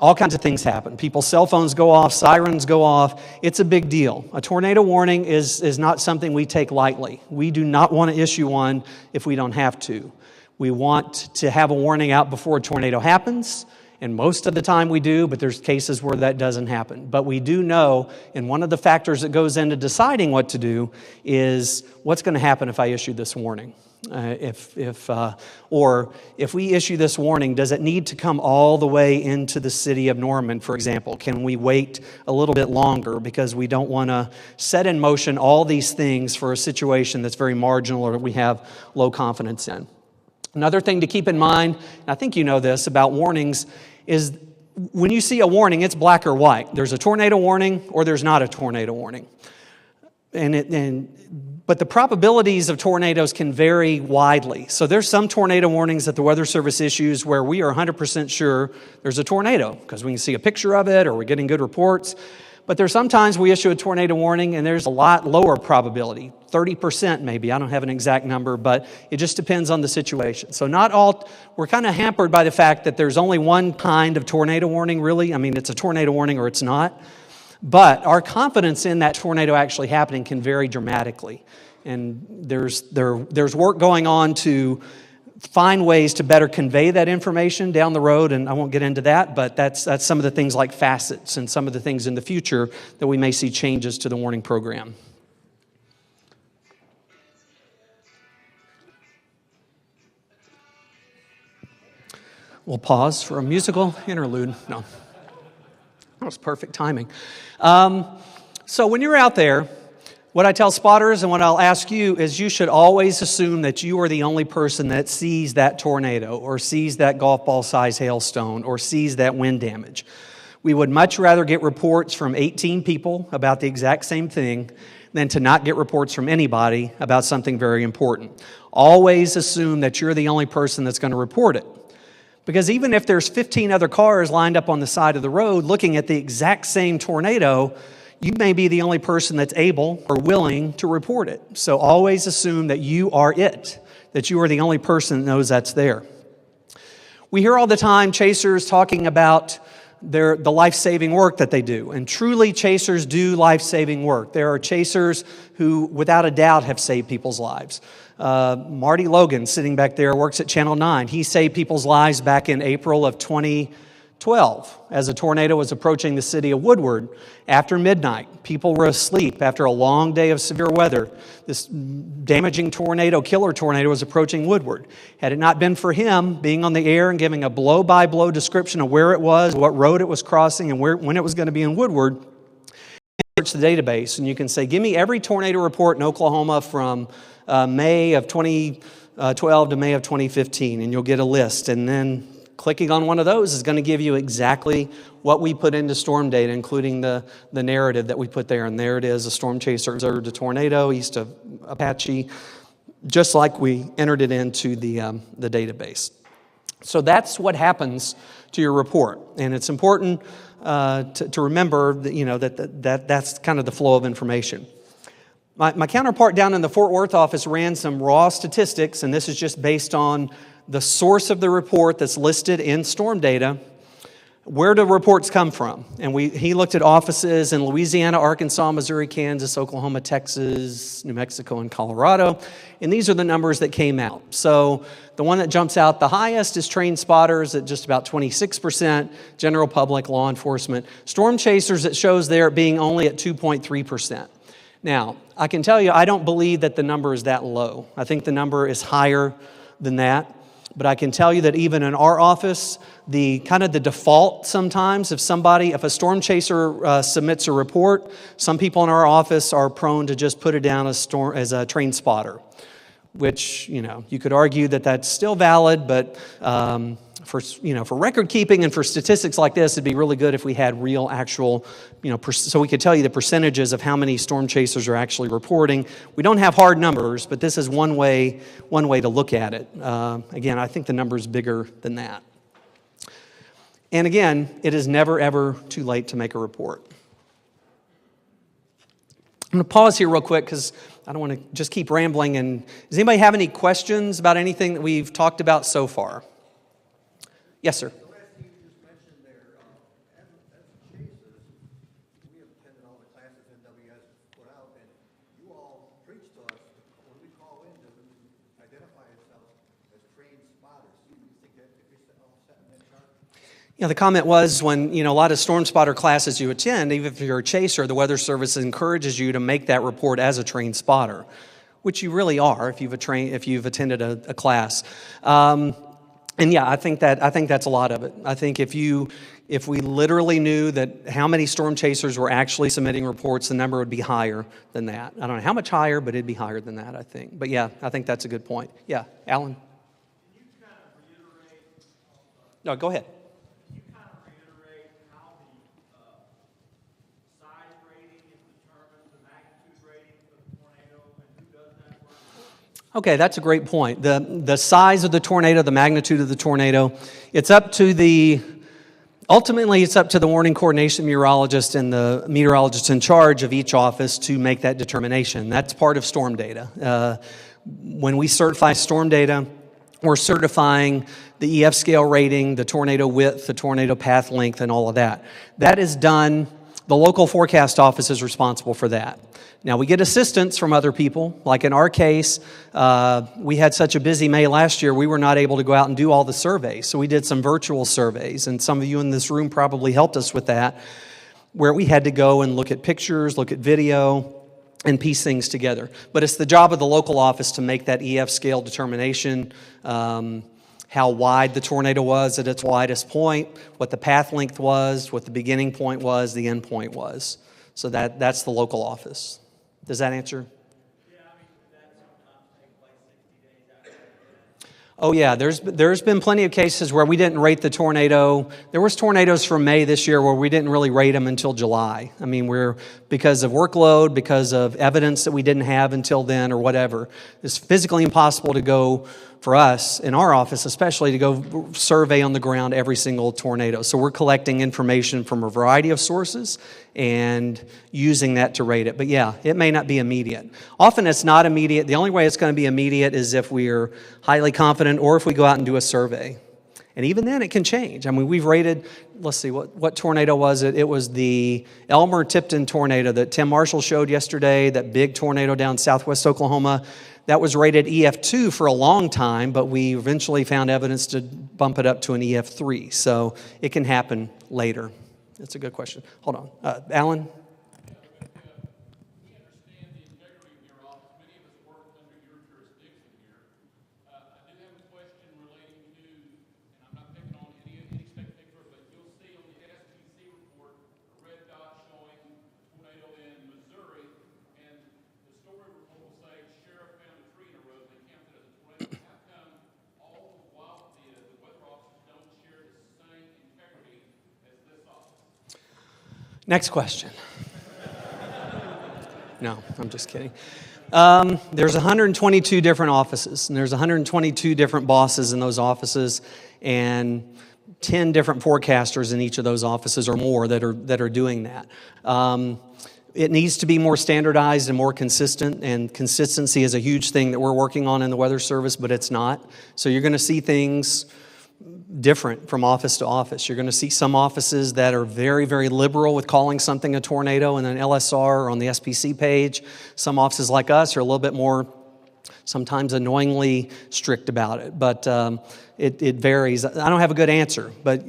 all kinds of things happen. People's cell phones go off, sirens go off. It's a big deal. A tornado warning is not something we take lightly. We do not want to issue one if we don't have to. We want to have a warning out before a tornado happens, and most of the time we do, but there's cases where that doesn't happen. But we do know, and one of the factors that goes into deciding what to do is what's going to happen if I issue this warning. Or if we issue this warning, does it need to come all the way into the city of Norman, for example? Can we wait a little bit longer because we don't want to set in motion all these things for a situation that's very marginal or we have low confidence in? Another thing to keep in mind, and I think you know this about warnings, is when you see a warning, it's black or white. There's a tornado warning or there's not a tornado warning. But the probabilities of tornadoes can vary widely. So there's some tornado warnings that the Weather Service issues where we are 100% sure there's a tornado because we can see a picture of it or we're getting good reports. But there's sometimes we issue a tornado warning and there's a lot lower probability, 30% maybe. I don't have an exact number, but it just depends on the situation. So not all, we're kind of hampered by the fact that there's only one kind of tornado warning really. I mean, it's a tornado warning or it's not. But our confidence in that tornado actually happening can vary dramatically. And there's work going on to find ways to better convey that information down the road, and I won't get into that, but that's some of the things like facets and some of the things in the future that we may see changes to the warning program. We'll pause for a musical interlude. No. That was perfect timing. So when you're out there, what I tell spotters and what I'll ask you is you should always assume that you are the only person that sees that tornado or sees that golf ball size hailstone or sees that wind damage. We would much rather get reports from 18 people about the exact same thing than to not get reports from anybody about something very important. Always assume that you're the only person that's going to report it. Because even if there's 15 other cars lined up on the side of the road looking at the exact same tornado, you may be the only person that's able or willing to report it. So always assume that you are it, that you are the only person that knows that's there. We hear all the time chasers talking about the life-saving work that they do. And truly, chasers do life-saving work. There are chasers who, without a doubt, have saved people's lives. Marty Logan, sitting back there, works at Channel 9. He saved people's lives back in April of 2012 as a tornado was approaching the city of Woodward after midnight. People were asleep after a long day of severe weather. This damaging tornado, killer tornado, was approaching Woodward. Had it not been for him being on the air and giving a blow-by-blow description of where it was, what road it was crossing, and when it was going to be in Woodward, search the database, and you can say, give me every tornado report in Oklahoma from May of 2012 to May of 2015, and you'll get a list. And then clicking on one of those is going to give you exactly what we put into storm data, including the narrative that we put there. And there it is, a storm chaser observed a tornado east of Apache, just like we entered it into the database. So that's what happens to your report. And it's important to remember that, that's kind of the flow of information. My counterpart down in the Fort Worth office ran some raw statistics, and this is just based on the source of the report that's listed in storm data. Where do reports come from? And he looked at offices in Louisiana, Arkansas, Missouri, Kansas, Oklahoma, Texas, New Mexico, and Colorado. And these are the numbers that came out. So the one that jumps out the highest is trained spotters at just about 26%, general public, law enforcement. Storm chasers, it shows there being only at 2.3%. Now, I can tell you, I don't believe that the number is that low. I think the number is higher than that. But I can tell you that even in our office, the default sometimes, if a storm chaser submits a report, some people in our office are prone to just put it down as a trained spotter, which, you could argue that that's still valid, but for record keeping and for statistics like this, it'd be really good if we had real, actual, so we could tell you the percentages of how many storm chasers are actually reporting. We don't have hard numbers, but this is one way to look at it. Again, I think the number is bigger than that. And again, it is never, ever too late to make a report. I'm going to pause here real quick because I don't want to just keep rambling. And does anybody have any questions about anything that we've talked about so far? Yes, sir. The last thing you just mentioned there, as chasers, we have attended all the classes NWS put out, and you all preach to us when we call in to identify ourselves as trained spotters. You think that if you're all set in that chart? Yeah, the comment was when, a lot of storm spotter classes you attend, even if you're a chaser, the Weather Service encourages you to make that report as a trained spotter, which you really are if you've attended a class. And yeah, I think that's a lot of it. I think if we literally knew that how many storm chasers were actually submitting reports, the number would be higher than that. I don't know how much higher, but it'd be higher than that, I think. But yeah, I think that's a good point. Yeah, Alan? Can you kind of reiterate? No, go ahead. Can you kind of reiterate how the size rating is determined, the magnitude rating for the tornado, and who does that work? Okay, that's a great point. The size of the tornado, the magnitude of the tornado, ultimately it's up to the warning coordination meteorologist and the meteorologist in charge of each office to make that determination. That's part of storm data. When we certify storm data, we're certifying the EF scale rating, the tornado width, the tornado path length, and all of that. That is done, the local forecast office is responsible for that. Now, we get assistance from other people. Like in our case, we had such a busy May last year, we were not able to go out and do all the surveys. So we did some virtual surveys, and some of you in this room probably helped us with that, where we had to go and look at pictures, look at video, and piece things together. But it's the job of the local office to make that EF scale determination, how wide the tornado was at its widest point, what the path length was, what the beginning point was, the end point was. So that's the local office. Does that answer? Yeah, I mean, that sometimes takes place 60 days after. Oh yeah, there's been plenty of cases where we didn't rate the tornado. There was tornadoes from May this year where we didn't really rate them until July. I mean, because of workload, because of evidence that we didn't have until then or whatever. It's physically impossible to go, for us, in our office especially, to go survey on the ground every single tornado. So we're collecting information from a variety of sources and using that to rate it. But yeah, it may not be immediate. Often it's not immediate. The only way it's going to be immediate is if we're highly confident or if we go out and do a survey. And even then it can change. I mean, we've rated, let's see, what tornado was it? It was the Elmer-Tipton tornado that Tim Marshall showed yesterday, that big tornado down southwest Oklahoma. That was rated EF2 for a long time, but we eventually found evidence to bump it up to an EF3. So it can happen later. That's a good question. Hold on. Alan? We understand the integrity of your office. Many of us work under your jurisdiction here. I do have a question relating to, and I'm not picking on any spectator, but you'll see on the SPC report a red dot showing a tornado in Missouri, and the story report will say sheriff found a tree in a road and they counted it as a tornado. How come all the weather officers don't share the same integrity as this office? Next question. No, I'm just kidding. There's 122 different offices, and there's 122 different bosses in those offices, and 10 different forecasters in each of those offices or more that are doing that. It needs to be more standardized and more consistent, and consistency is a huge thing that we're working on in the Weather Service, but it's not. So you're going to see things different from office to office. You're going to see some offices that are very, very liberal with calling something a tornado in an LSR or on the SPC page. Some offices like us are a little bit more, sometimes annoyingly strict about it. But it varies. I don't have a good answer, but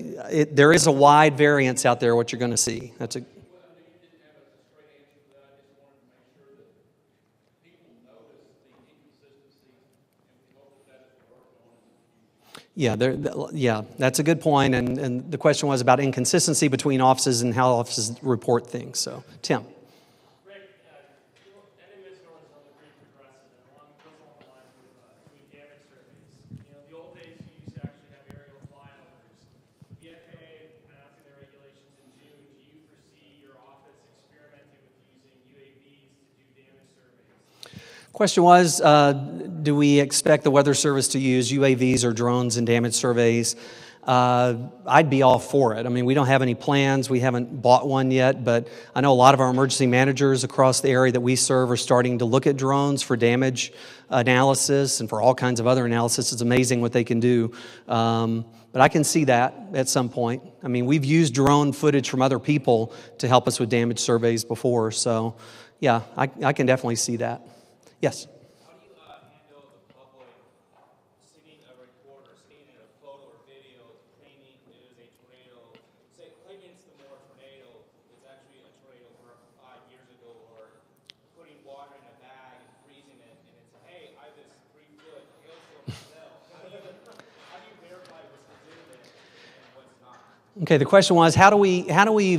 there is a wide variance out there what you're going to see. That's a Yeah, that's a good point, and the question was about inconsistency between offices and how offices report things. So, Tim. Rick, any misnomers on the Green Progressive, and along the lines with doing damage surveys. The old days you used to actually have aerial fly on Question was, do we expect the Weather Service to use UAVs or drones in damage surveys? I'd be all for it. I mean, we don't have any plans. We haven't bought one yet, but I know a lot of our emergency managers across the area that we serve are starting to look at drones for damage analysis and for all kinds of other analysis. It's amazing what they can do. But I can see that at some point. I mean, we've used drone footage from other people to help us with damage surveys before. So, yeah, I can definitely see that. Yes? How do you handle the public seeing a report or seeing a photo or video claiming it is a tornado? Say, claiming it's the Moore tornado, it's actually a tornado from 5 years ago, or putting water in a bag and freezing it, and it's, hey, I have this 3-foot hailstorm myself. How do you verify what's legitimate and what's not? Okay, the question was, how do we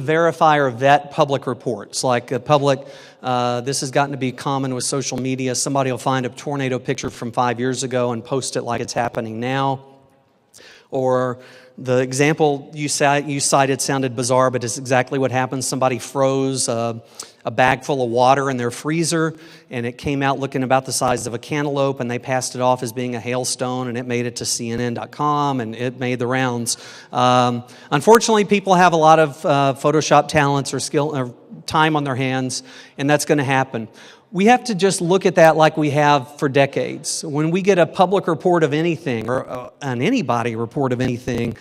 verify or vet public reports? Like a public, this has gotten to be common with social media. Somebody will find a tornado picture from 5 years ago and post it like it's happening now. Or the example you cited sounded bizarre, but it's exactly what happened. Somebody froze a bag full of water in their freezer, and it came out looking about the size of a cantaloupe, and they passed it off as being a hailstone, and it made it to CNN.com, and it made the rounds. Unfortunately, people have a lot of Photoshop talents or skill or time on their hands, and that's going to happen. We have to just look at that like we have for decades. When we get a public report of anything or an anybody report of anything,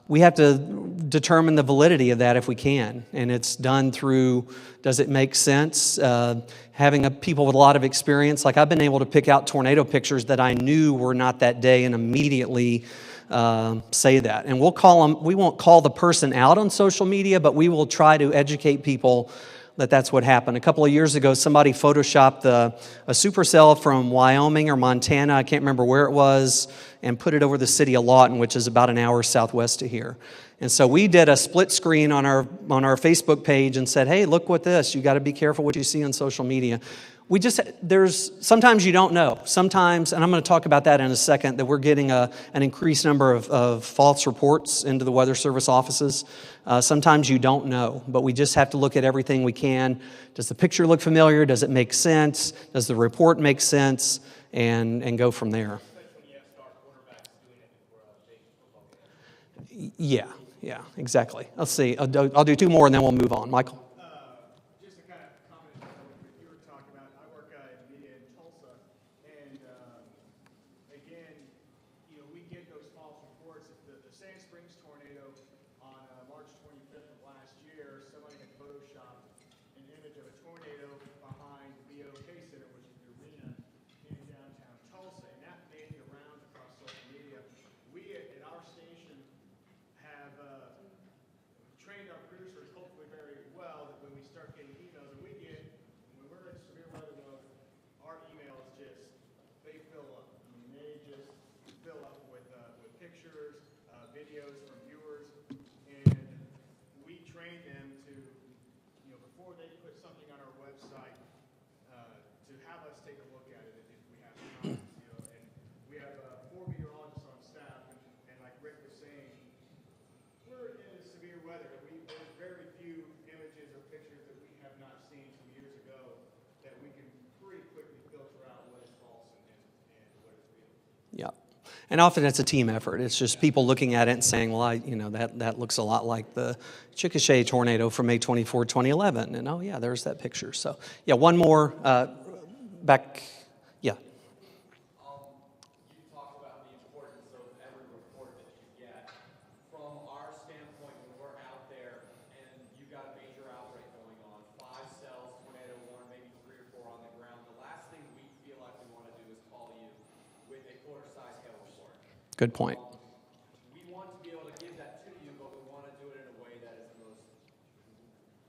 we have to determine the validity of that if we can. And it's done through, does it make sense? Having people with a lot of experience. Like I've been able to pick out tornado pictures that I knew were not that day and immediately say that. And we won't call the person out on social media, but we will try to educate people that that's what happened. A couple of years ago, somebody photoshopped a supercell from Wyoming or Montana, I can't remember where it was, and put it over the city of Lawton, which is about an hour southwest of here. And so we did a split screen on our Facebook page and said, hey, look what this, you got to be careful what you see on social media. Sometimes you don't know. Sometimes, and I'm going to talk about that in a second, that we're getting an increased number of false reports into the Weather Service offices. Sometimes you don't know, but we just have to look at everything we can. Does the picture look familiar? Does it make sense? Does the report make sense? And go from there. Yeah, exactly. Let's see. I'll do two more and then we'll move on. Michael? Just to kind of comment on what you were talking about, I work in media in Tulsa, and again, we get those false reports. The Sand Springs tornado on March 25th of last year, somebody had photoshopped an image of a tornado behind the BOK Center, which is the arena in downtown Tulsa, and that made the rounds across social media. We at our station have trained our producers hopefully very well that when we start getting emails, and when we're in severe weather mode, our emails they fill up. I mean, they just fill up with pictures, videos from viewers, and we train them to, before they put something on our website, to have us take a look at it if we have time. And we have 4 meteorologists on staff, and like Rick was saying, we're in severe weather. There's very few images or pictures that we have not seen from years ago that we can pretty quickly filter out what is false and what is real. Yeah. And often it's a team effort. It's just people looking at it and saying, well, that looks a lot like the Chickasha tornado from May 24, 2011. And, oh, yeah, there's that picture. So, yeah, one more back. Yeah. You talk about the importance of every report that you get. From our standpoint, when we're out there and you've got a major outbreak going on, 5 cells, tornado warning, maybe 3 or 4 on the ground, the last thing we feel like we want to do is call you with a quarter-size hail report. Good point. We want to be able to give that to you, but we want to do it in a way that is the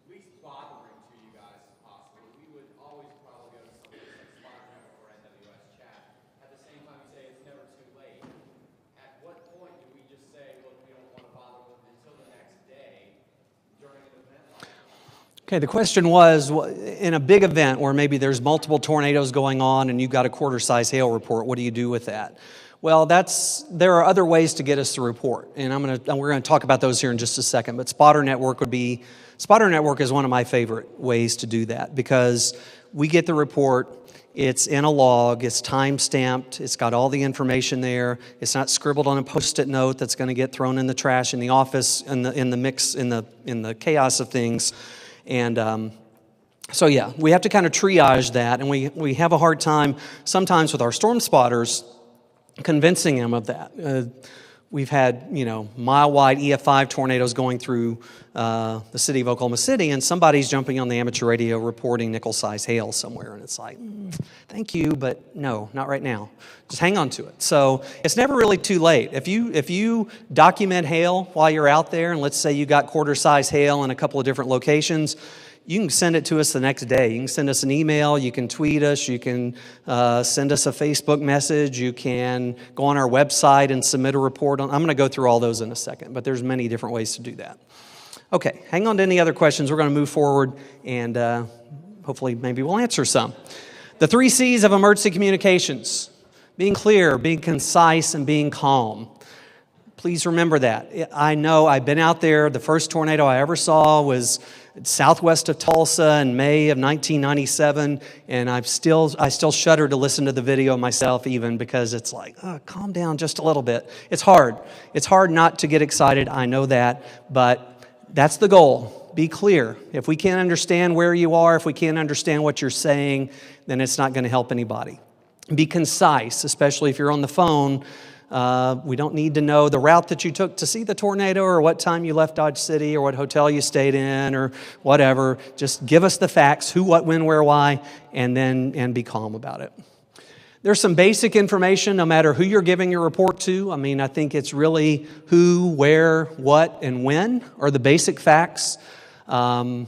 least bothering to you guys possible. We would always probably go to something like SevereStudios or NWS chat. At the same time, you say it's never too late. At what point do we just say, look, we don't want to bother with it until the next day during an event like that? Okay, the question was, in a big event where maybe there's multiple tornadoes going on and you've got a quarter-size hail report, what do you do with that? Well, there are other ways to get us the report, and we're going to talk about those here in just a second. But Spotter Network is one of my favorite ways to do that because we get the report. It's in a log. It's time-stamped. It's got all the information there. It's not scribbled on a Post-it note that's going to get thrown in the trash in the office in the mix in the chaos of things. And so yeah, we have to kind of triage that, and we have a hard time sometimes with our storm spotters convincing them of that. We've had, mile-wide EF5 tornadoes going through the city of Oklahoma City, and somebody's jumping on the amateur radio reporting nickel-size hail somewhere, and it's like, thank you, but no, not right now. Just hang on to it. So it's never really too late. If you document hail while you're out there, and let's say you got quarter-size hail in a couple of different locations, you can send it to us the next day. You can send us an email, you can tweet us, you can send us a Facebook message, you can go on our website and submit a report. I'm going to go through all those in a second, but there's many different ways to do that. Okay, hang on to any other questions. We're going to move forward, and hopefully maybe we'll answer some. The 3 C's of emergency communications: being clear, being concise, and being calm. Please remember that. I know I've been out there. The first tornado I ever saw was southwest of Tulsa in May of 1997, and I still shudder to listen to the video myself, even because it's like, calm down just a little bit. It's hard. It's hard not to get excited. I know that, but that's the goal. Be clear. If we can't understand where you are, if we can't understand what you're saying, then it's not going to help anybody. Be concise, especially if you're on the phone. We don't need to know the route that you took to see the tornado, or what time you left Dodge City, or what hotel you stayed in, or whatever. Just give us the facts: who, what, when, where, why, and be calm about it. There's some basic information no matter who you're giving your report to. I mean, I think it's really who, where, what, and when are the basic facts. Who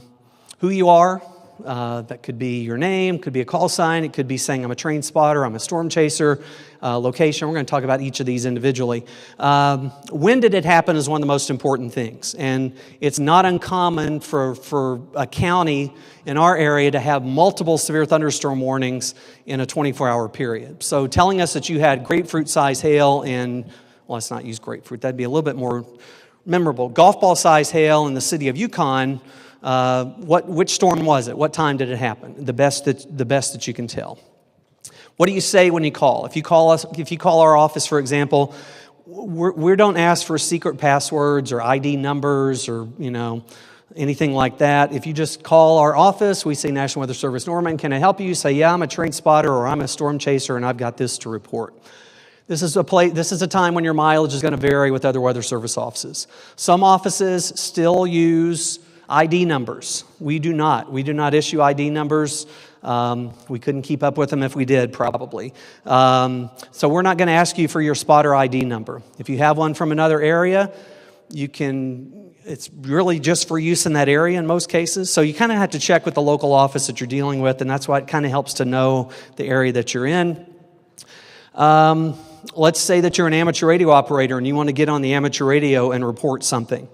you are. That could be your name, could be a call sign, it could be saying I'm a train spotter, I'm a storm chaser, location. We're going to talk about each of these individually. When did it happen is one of the most important things, and it's not uncommon for a county in our area to have multiple severe thunderstorm warnings in a 24-hour period. So telling us that you had grapefruit-sized hail in, well, let's not use grapefruit, that'd be a little bit more memorable, golf ball-sized hail in the city of Yukon. Which storm was it? What time did it happen? The best that you can tell. What do you say when you call? If you call our office, for example, we don't ask for secret passwords or ID numbers or anything like that. If you just call our office, we say National Weather Service Norman, can I help you? Say, yeah, I'm a train spotter, or I'm a storm chaser, and I've got this to report. This is a time when your mileage is going to vary with other weather service offices. Some offices still use ID numbers. We do not. We do not issue ID numbers. We couldn't keep up with them if we did, probably. So we're not going to ask you for your spotter ID number. If you have one from another area, it's really just for use in that area in most cases. So you kind of have to check with the local office that you're dealing with, and that's why it kind of helps to know the area that you're in. Let's say that you're an amateur radio operator and you want to get on the amateur radio and report something.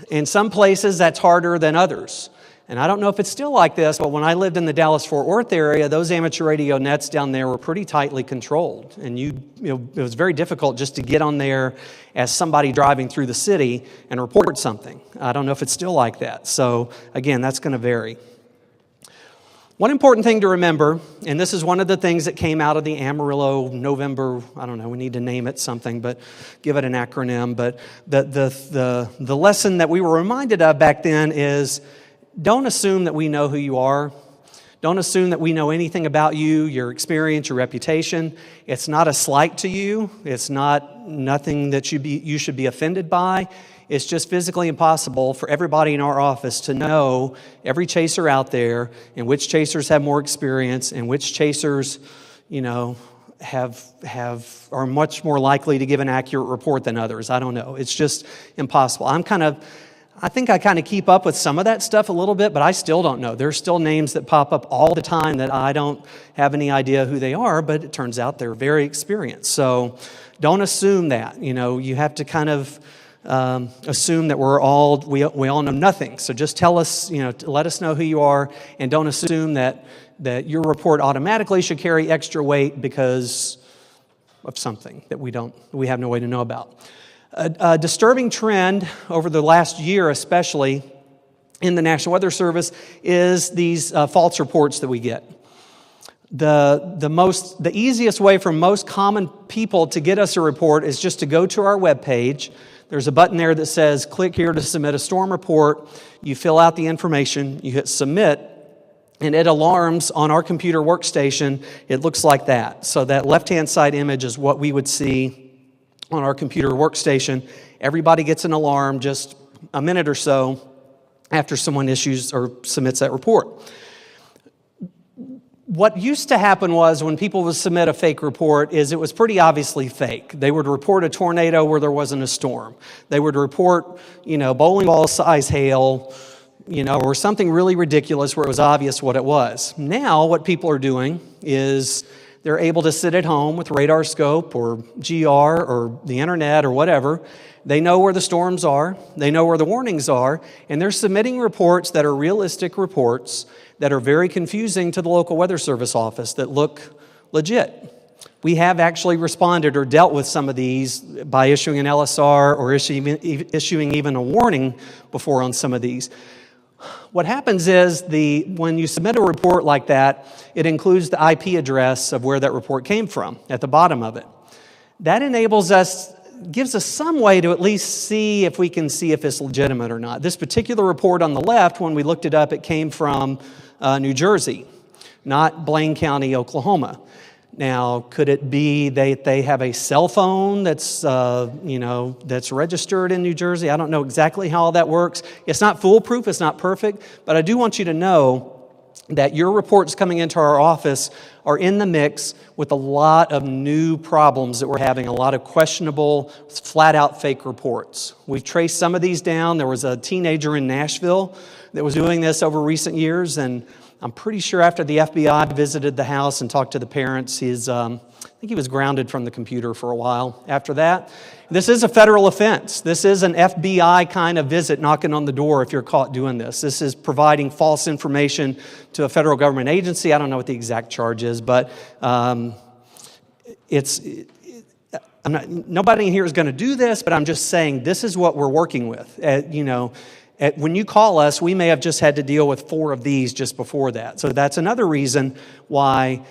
In some places, that's harder than others. And I don't know if it's still like this, but when I lived in the Dallas-Fort Worth area, those amateur radio nets down there were pretty tightly controlled. And it was very difficult just to get on there as somebody driving through the city and report something. I don't know if it's still like that. So again, that's going to vary. One important thing to remember, and this is one of the things that came out of the Amarillo November, I don't know, we need to name it something, but give it an acronym. But the lesson that we were reminded of back then is, don't assume that we know who you are. Don't assume that we know anything about you, your experience, your reputation. It's not a slight to you. It's nothing that you should be offended by. It's just physically impossible for everybody in our office to know every chaser out there, and which chasers have more experience, and which chasers, are much more likely to give an accurate report than others. I don't know. It's just impossible. I think I kind of keep up with some of that stuff a little bit, but I still don't know. There's still names that pop up all the time that I don't have any idea who they are, but it turns out they're very experienced. So don't assume that. You have to kind of assume that we all know nothing. So just tell us, let us know who you are, and don't assume that your report automatically should carry extra weight because of something that we have no way to know about. A disturbing trend over the last year, especially in the National Weather Service, is these false reports that we get. The easiest way for most common people to get us a report is just to go to our webpage. There's a button there that says, click here to submit a storm report. You fill out the information, you hit submit, and it alarms on our computer workstation. It looks like that. So that left-hand side image is what we would see on our computer workstation. Everybody gets an alarm just a minute or so after someone issues or submits that report. What used to happen was when people would submit a fake report is it was pretty obviously fake. They would report a tornado where there wasn't a storm. They would report, bowling ball size hail, or something really ridiculous where it was obvious what it was. Now what people are doing is they're able to sit at home with radar scope or GR or the internet or whatever. They know where the storms are. They know where the warnings are. And they're submitting reports that are realistic reports that are very confusing to the local weather service office that look legit. We have actually responded or dealt with some of these by issuing an LSR or issuing even a warning before on some of these. What happens is when you submit a report like that, it includes the IP address of where that report came from at the bottom of it. That gives us some way to at least see if we can see if it's legitimate or not. This particular report on the left, when we looked it up, it came from New Jersey, not Blaine County, Oklahoma. Now, could it be they have a cell phone that's registered in New Jersey? I don't know exactly how all that works. It's not foolproof, it's not perfect, but I do want you to know that your reports coming into our office are in the mix with a lot of new problems that we're having, a lot of questionable, flat-out fake reports. We've traced some of these down. There was a teenager in Nashville that was doing this over recent years, and I'm pretty sure after the FBI visited the house and talked to the parents, I think he was grounded from the computer for a while after that. This is a federal offense. This is an FBI kind of visit knocking on the door if you're caught doing this. This is providing false information to a federal government agency. I don't know what the exact charge is, but nobody here is going to do this, but I'm just saying this is what we're working with. When you call us, we may have just had to deal with 4 of these just before that. So that's another reason why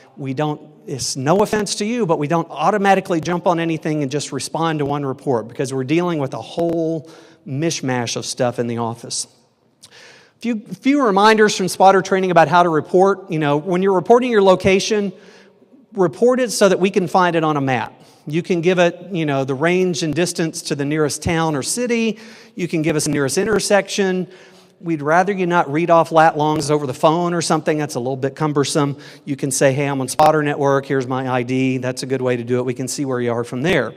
it's no offense to you, but we don't automatically jump on anything and just respond to one report because we're dealing with a whole mishmash of stuff in the office. Few reminders from spotter training about how to report. When you're reporting your location, report it so that we can find it on a map. You can give it, the range and distance to the nearest town or city. You can give us the nearest intersection. We'd rather you not read off lat longs over the phone or something. That's a little bit cumbersome. You can say, hey, I'm on Spotter Network. Here's my ID. That's a good way to do it. We can see where you are from there.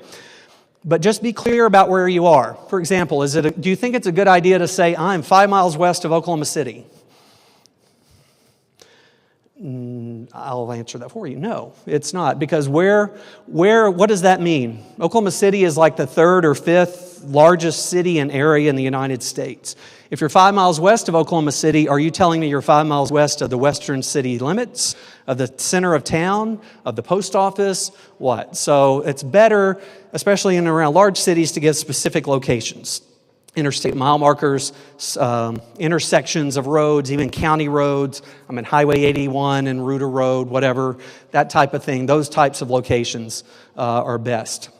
But just be clear about where you are. For example, do you think it's a good idea to say, I'm 5 miles west of Oklahoma City? I'll answer that for you. No, it's not. Because what does that mean? Oklahoma City is like the 3rd or 5th largest city and area in the United States. If you're 5 miles west of Oklahoma City, are you telling me you're 5 miles west of the western city limits, of the center of town, of the post office? What? So it's better, especially in and around large cities, to give specific locations. Interstate mile markers, intersections of roads, even county roads. I'm in Highway 81 and Ruta Road, whatever, that type of thing. Those types of locations are best.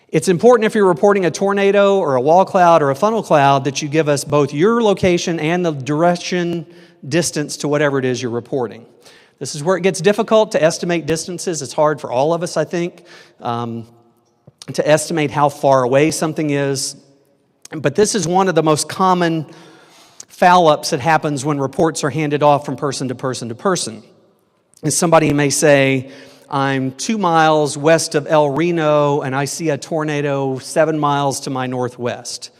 It's important if you're reporting a tornado or a wall cloud or a funnel cloud that you give us both your location and the direction, distance to whatever it is you're reporting. This is where it gets difficult to estimate distances. It's hard for all of us, I think, to estimate how far away something is. But this is one of the most common foul-ups that happens when reports are handed off from person to person to person. And somebody may say, I'm 2 miles west of El Reno and I see a tornado 7 miles to my northwest.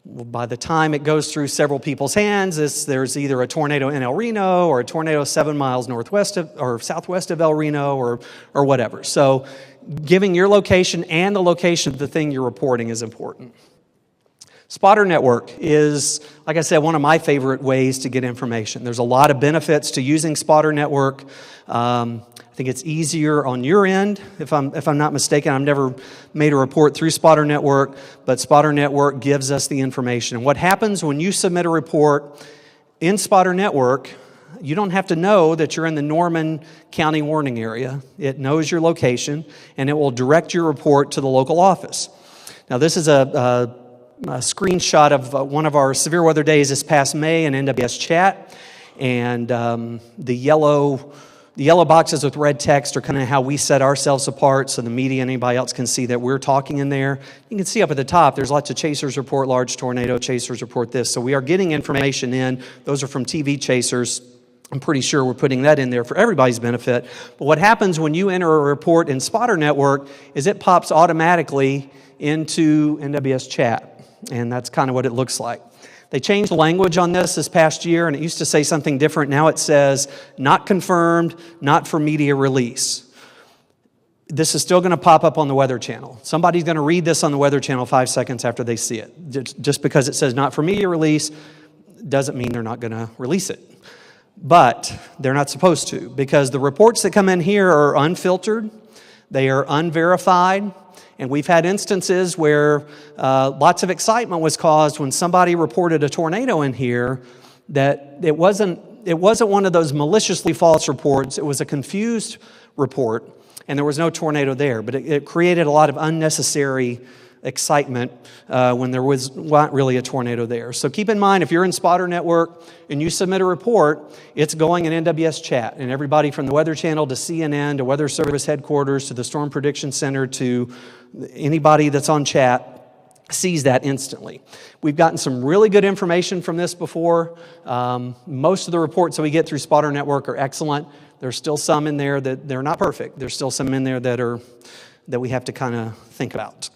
Well, by the time it goes through several people's hands, there's either a tornado in El Reno or a tornado 7 miles northwest of, or southwest of El Reno or whatever. So giving your location and the location of the thing you're reporting is important. Spotter Network is, like I said, one of my favorite ways to get information. There's a lot of benefits to using Spotter Network. I think it's easier on your end, if I'm not mistaken. I've never made a report through Spotter Network, but Spotter Network gives us the information. And what happens when you submit a report in Spotter Network, You don't have to know that you're in the Norman County warning area. It knows your location, and it will direct your report to the local office. Now, this is a screenshot of one of our severe weather days this past May in NWS chat, and the yellow boxes with red text are kind of how we set ourselves apart so the media and anybody else can see that we're talking in there. You can see up at the top, there's lots of Chasers report large tornado, Chasers report this. So we are getting information in. Those are from TV Chasers. I'm pretty sure we're putting that in there for everybody's benefit. But what happens when you enter a report in Spotter Network is it pops automatically into NWS chat. And that's kind of what it looks like. They changed the language on this past year, and it used to say something different. Now it says, not confirmed, not for media release. This is still going to pop up on the Weather Channel. Somebody's going to read this on the Weather Channel 5 seconds after they see it. Just because it says not for media release doesn't mean they're not going to release it. But they're not supposed to, because the reports that come in here are unfiltered, they are unverified, and we've had instances where lots of excitement was caused when somebody reported a tornado in here that it wasn't one of those maliciously false reports. It was a confused report, and there was no tornado there. But it created a lot of unnecessary excitement when there was not really a tornado there. So keep in mind, if you're in Spotter Network and you submit a report, it's going in NWS chat. And everybody from the Weather Channel to CNN to Weather Service headquarters to the Storm Prediction Center to anybody that's on chat sees that instantly. We've gotten some really good information from this before. Most of the reports that we get through Spotter Network are excellent. There's still some in there that they're not perfect. There's still some in there that we have to kind of think about.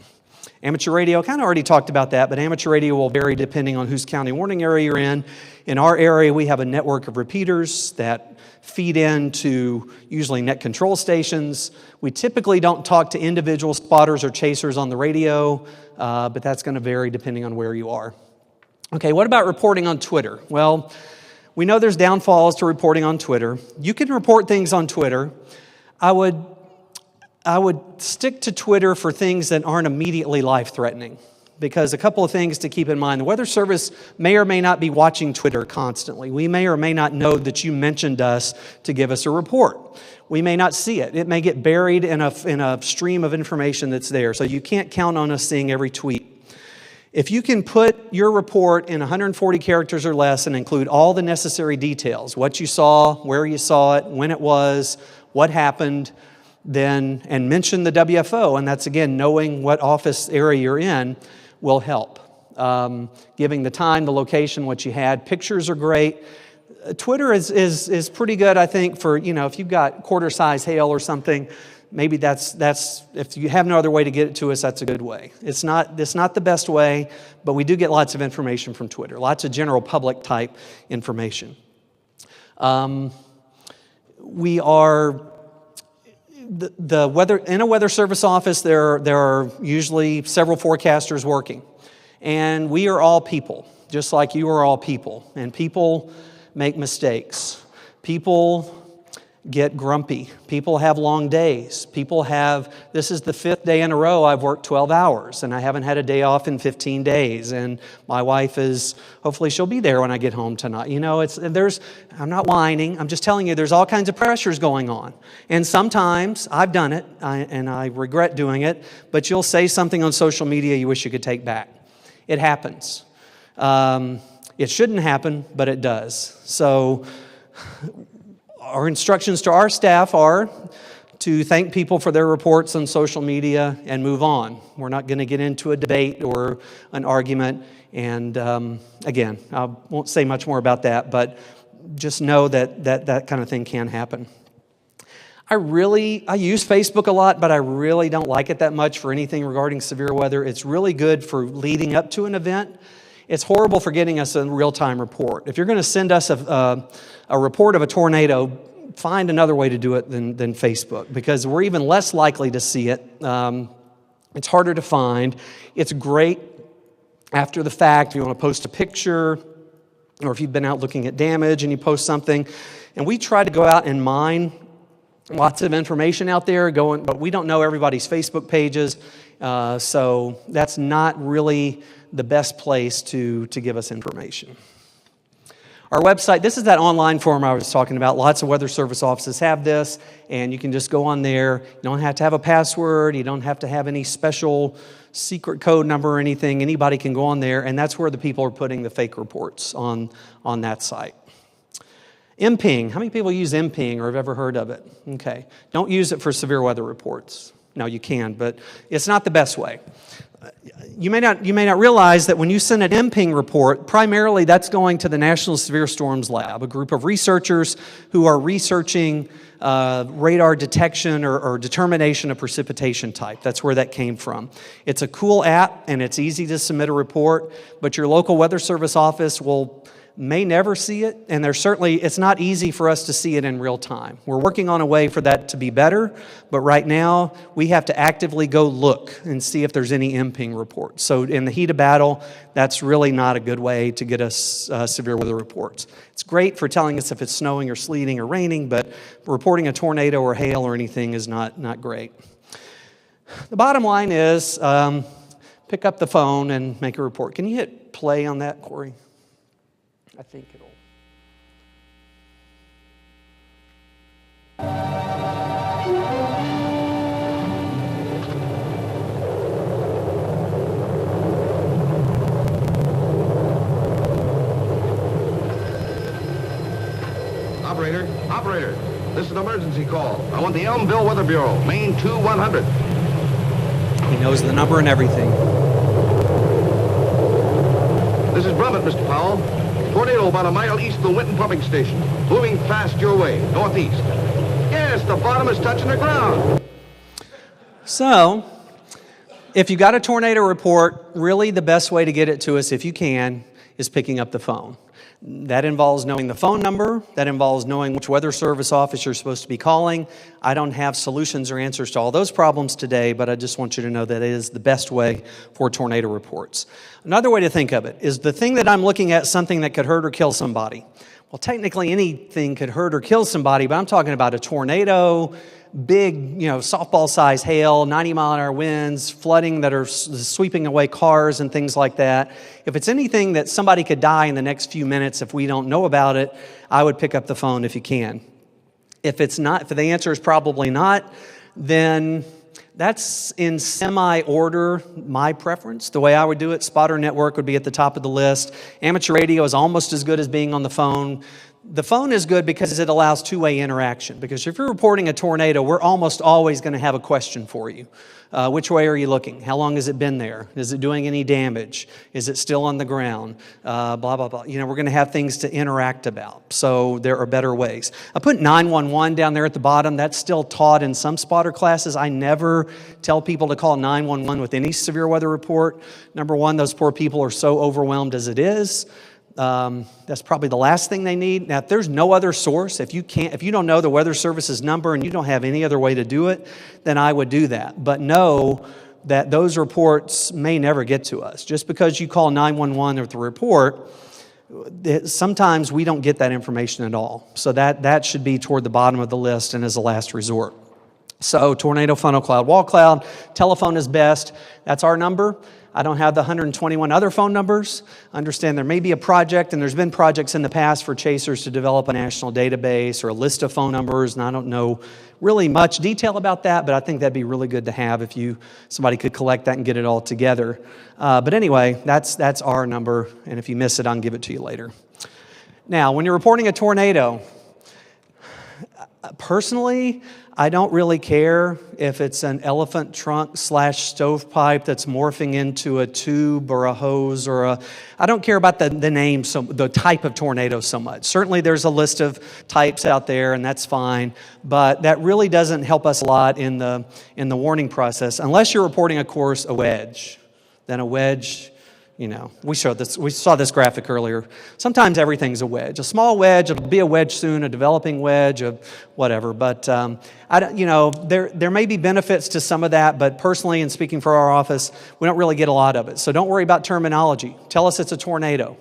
Amateur radio, kind of already talked about that, but amateur radio will vary depending on whose county warning area you're in. In our area, we have a network of repeaters that feed into usually net control stations. We typically don't talk to individual spotters or chasers on the radio, but that's going to vary depending on where you are. Okay, what about reporting on Twitter? Well, we know there's downfalls to reporting on Twitter. You can report things on Twitter. I would stick to Twitter for things that aren't immediately life-threatening, because a couple of things to keep in mind. The Weather Service may or may not be watching Twitter constantly. We may or may not know that you mentioned us to give us a report. We may not see it. It may get buried in a stream of information that's there, so you can't count on us seeing every tweet. If you can put your report in 140 characters or less and include all the necessary details, what you saw, where you saw it, when it was, what happened, and mention the WFO, and that's again knowing what office area you're in will help. Giving the time, the location, what you had. Pictures are great. Twitter is pretty good, I think, for if you've got quarter-size hail or something. Maybe that's if you have no other way to get it to us, that's a good way. It's not the best way, but we do get lots of information from Twitter, lots of general public type information. We are. The weather in a Weather Service office, there are usually several forecasters working, and we are all people, just like you are all people. And people make mistakes. People get grumpy. People have long days. This is the 5th day in a row I've worked 12 hours, and I haven't had a day off in 15 days. And my wife hopefully she'll be there when I get home tonight. I'm not whining. I'm just telling you there's all kinds of pressures going on. And sometimes, I've done it, and I regret doing it, but you'll say something on social media you wish you could take back. It happens. It shouldn't happen, but it does. So our instructions to our staff are to thank people for their reports on social media and move on. We're not going to get into a debate or an argument. And again, I won't say much more about that, but just know that kind of thing can happen. I use Facebook a lot, but I really don't like it that much for anything regarding severe weather. It's really good for leading up to an event. It's horrible for getting us a real-time report. If you're going to send us a report of a tornado, find another way to do it than Facebook, because we're even less likely to see it. It's harder to find. It's great after the fact if you want to post a picture, or if you've been out looking at damage and you post something. And we try to go out and mine lots of information out there, but we don't know everybody's Facebook pages, so that's not really the best place to give us information. Our website, this is that online form I was talking about. Lots of Weather Service offices have this, and you can just go on there. You don't have to have a password. You don't have to have any special secret code number or anything. Anybody can go on there, and that's where the people are putting the fake reports on that site. MPing. How many people use MPing or have ever heard of it? Okay. Don't use it for severe weather reports. No, you can, but it's not the best way. You may not realize that when you send an MPing report, primarily that's going to the National Severe Storms Lab, a group of researchers who are researching radar detection or determination of precipitation type. That's where that came from. It's a cool app and it's easy to submit a report, but your local Weather Service office may never see it, and it's not easy for us to see it in real time. We're working on a way for that to be better, but right now we have to actively go look and see if there's any MPing reports. So in the heat of battle, that's really not a good way to get us severe weather reports. It's great for telling us if it's snowing or sleeting or raining, but reporting a tornado or hail or anything is not great. The bottom line is pick up the phone and make a report. Can you hit play on that, Corey? I think it'll. Operator, this is an emergency call. I want the Elmville Weather Bureau, Main 2100. He knows the number and everything. This is Brummett, Mr. Powell. Tornado about a mile east of the Winton pumping station. Moving fast your way, northeast. Yes, the bottom is touching the ground. So, if you got a tornado report, really the best way to get it to us, if you can, is picking up the phone. That involves knowing the phone number. That involves knowing which weather service office you're supposed to be calling. I don't have solutions or answers to all those problems today, but I just want you to know that it is the best way for tornado reports. Another way to think of it is the thing that I'm looking at something that could hurt or kill somebody. Well, technically anything could hurt or kill somebody, but I'm talking about a tornado, big, softball-sized hail, 90-mile-an-hour winds, flooding that are sweeping away cars and things like that. If it's anything that somebody could die in the next few minutes if we don't know about it, I would pick up the phone if you can. If the answer is probably not, then that's in semi-order my preference. The way I would do it, spotter network would be at the top of the list. Amateur radio is almost as good as being on the phone. The phone is good because it allows two-way interaction. Because if you're reporting a tornado, we're almost always going to have a question for you. Which way are you looking? How long has it been there? Is it doing any damage? Is it still on the ground? Blah, blah, blah. We're going to have things to interact about. So there are better ways. I put 911 down there at the bottom. That's still taught in some spotter classes. I never tell people to call 911 with any severe weather report. Number one, those poor people are so overwhelmed as it is. That's probably the last thing they need. Now, if there's no other source, if you don't know the Weather Service's number and you don't have any other way to do it, then I would do that. But know that those reports may never get to us. Just because you call 911 with a report, sometimes we don't get that information at all. So that should be toward the bottom of the list and as a last resort. So tornado, funnel cloud, wall cloud, telephone is best. That's our number. I don't have the 121 other phone numbers. Understand there may be a project, and there's been projects in the past for chasers to develop a national database or a list of phone numbers, and I don't know really much detail about that, but I think that'd be really good to have if somebody could collect that and get it all together. But anyway, that's our number, and if you miss it, I'll give it to you later. Now, when you're reporting a tornado, personally, I don't really care if it's an elephant trunk / stovepipe that's morphing into a tube or a hose I don't care about the name, the type of tornado so much. Certainly there's a list of types out there and that's fine, but that really doesn't help us a lot in the warning process unless you're reporting, of course, a wedge. Then a wedge, we saw this graphic earlier. Sometimes everything's a wedge. A small wedge, it'll be a wedge soon, a developing wedge, of whatever. But there may be benefits to some of that, but personally, and speaking for our office, we don't really get a lot of it. So don't worry about terminology. Tell us it's a tornado.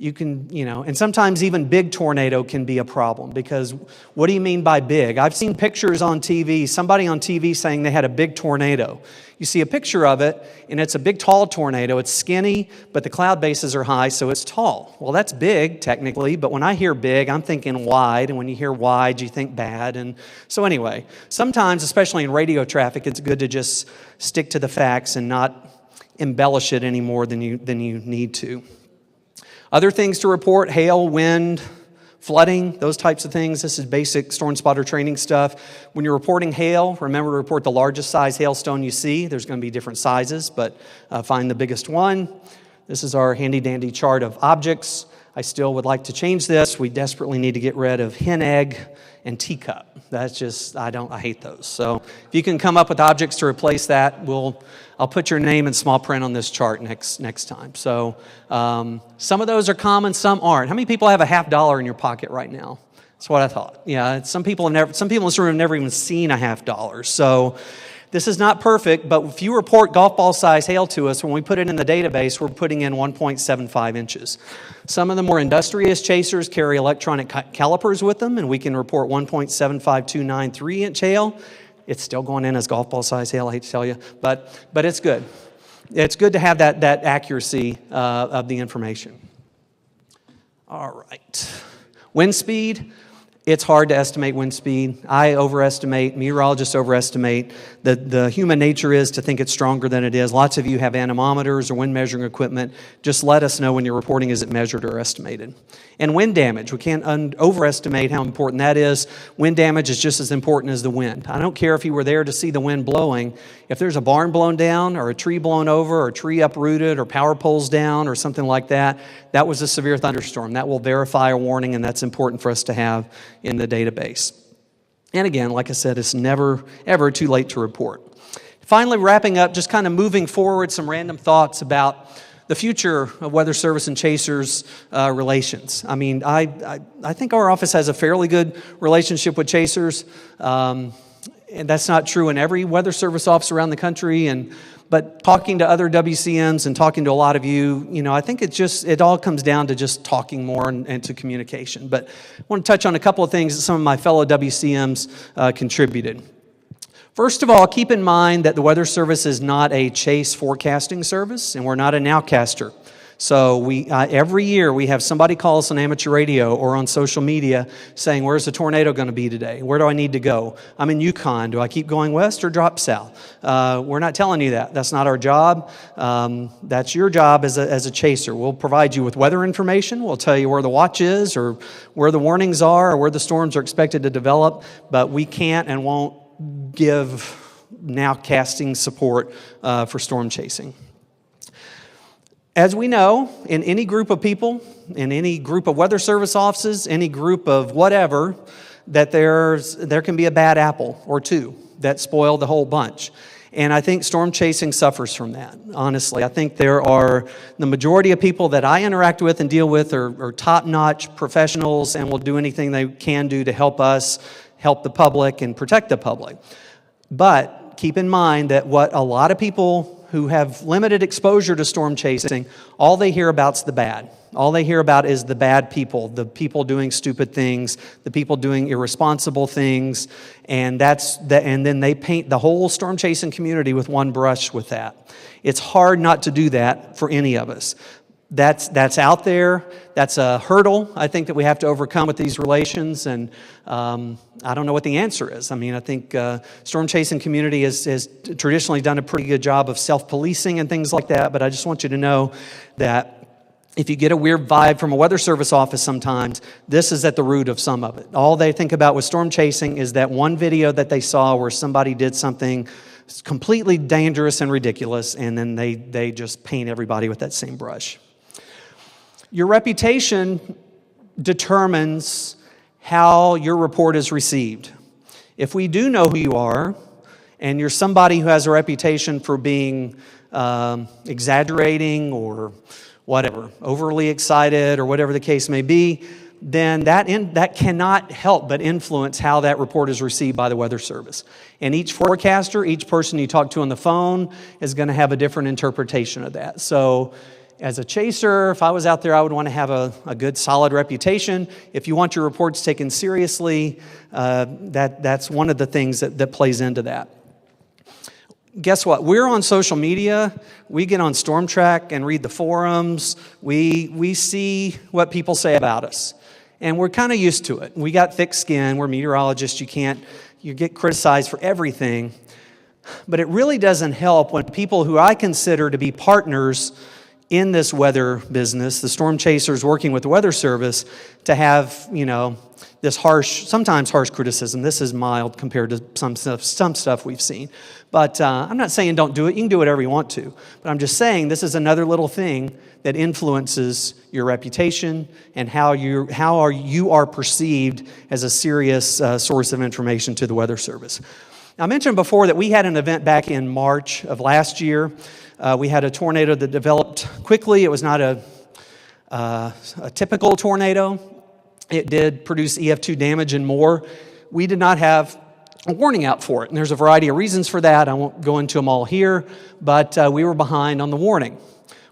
you can, and sometimes even big tornado can be a problem, because what do you mean by big? I've seen pictures on TV, somebody on TV saying they had a big tornado. You see a picture of it, and it's a big, tall tornado. It's skinny, but the cloud bases are high, so it's tall. Well, that's big, technically, but when I hear big, I'm thinking wide, and when you hear wide, you think bad. And so anyway, sometimes, especially in radio traffic, it's good to just stick to the facts and not embellish it any more than you need to. Other things to report: hail, wind, flooding, those types of things. This is basic storm spotter training stuff. When you're reporting hail, remember to report the largest size hailstone you see. There's going to be different sizes, but find the biggest one. This is our handy-dandy chart of objects. I still would like to change this. We desperately need to get rid of hen egg and teacup. That's just, I hate those. So if you can come up with objects to replace that, I'll put your name in small print on this chart next time. So some of those are common, some aren't. How many people have $50 in your pocket right now? That's what I thought. Yeah, some people in this room have never even seen $50. So this is not perfect, but if you report golf ball size hail to us, when we put it in the database, we're putting in 1.75 inches. Some of the more industrious chasers carry electronic calipers with them, and we can report 1.75293 inch hail. It's still going in as golf ball size hail, I hate to tell you, but it's good. It's good to have that accuracy of the information. All right. Wind speed. It's hard to estimate wind speed. I overestimate, meteorologists overestimate. The human nature is to think it's stronger than it is. Lots of you have anemometers or wind measuring equipment. Just let us know when you're reporting, is it measured or estimated. And wind damage, we can't overestimate how important that is. Wind damage is just as important as the wind. I don't care if you were there to see the wind blowing. If there's a barn blown down or a tree blown over or a tree uprooted or power poles down or something like that, that was a severe thunderstorm. That will verify a warning, and that's important for us to have in the database. And again, like I said, it's never, ever too late to report. Finally, wrapping up, just kind of moving forward, some random thoughts about the future of Weather Service and Chasers relations. I mean, I think our office has a fairly good relationship with Chasers, and that's not true in every Weather Service office around the country. But talking to other WCMs and talking to a lot of you, I think it all comes down to just talking more and to communication. But I want to touch on a couple of things that some of my fellow WCMs contributed. First of all, keep in mind that the Weather Service is not a chase forecasting service, and we're not a nowcaster. So we every year we have somebody call us on amateur radio or on social media saying, where's the tornado going to be today? Where do I need to go? I'm in Yukon. Do I keep going west or drop south? We're not telling you that. That's not our job. That's your job as a chaser. We'll provide you with weather information. We'll tell you where the watch is or where the warnings are or where the storms are expected to develop, but we can't and won't give nowcasting support for storm chasing. As we know, in any group of people, in any group of Weather Service offices, any group of whatever, that there can be a bad apple or two that spoil the whole bunch. And I think storm chasing suffers from that, honestly. I think the majority of people that I interact with and deal with are top-notch professionals and will do anything they can do to help us, help the public, and protect the public. But keep in mind that what a lot of people who have limited exposure to storm chasing, all they hear about is the bad. All they hear about is the bad people, the people doing stupid things, the people doing irresponsible things, and then they paint the whole storm chasing community with one brush with that. It's hard not to do that for any of us. That's out there. That's a hurdle, I think, that we have to overcome with these relations, and I don't know what the answer is. I mean, I think storm chasing community has traditionally done a pretty good job of self-policing and things like that, but I just want you to know that if you get a weird vibe from a Weather Service office sometimes, this is at the root of some of it. All they think about with storm chasing is that one video that they saw where somebody did something completely dangerous and ridiculous, and then they just paint everybody with that same brush. Your reputation determines how your report is received. If we do know who you are, and you're somebody who has a reputation for being exaggerating or whatever, overly excited or whatever the case may be, then that cannot help but influence how that report is received by the Weather Service. And each forecaster, each person you talk to on the phone is going to have a different interpretation of that. So As a chaser, if I was out there, I would want to have a good, solid reputation. If you want your reports taken seriously, that's one of the things that plays into that. Guess what? We're on social media. We get on StormTrack and read the forums. We see what people say about us. And we're kind of used to it. We got thick skin. We're meteorologists. You get criticized for everything. But it really doesn't help when people who I consider to be partners in this weather business, the storm chasers working with the Weather Service, to have, this sometimes harsh criticism. This is mild compared to some stuff we've seen. But I'm not saying don't do it. You can do whatever you want to. But I'm just saying this is another little thing that influences your reputation and how you are perceived as a serious source of information to the Weather Service. Now, I mentioned before that we had an event back in March of last year. We had a tornado that developed quickly. It was not a typical tornado. It did produce EF2 damage and more. We did not have a warning out for it, and there's a variety of reasons for that. I won't go into them all here, but we were behind on the warning.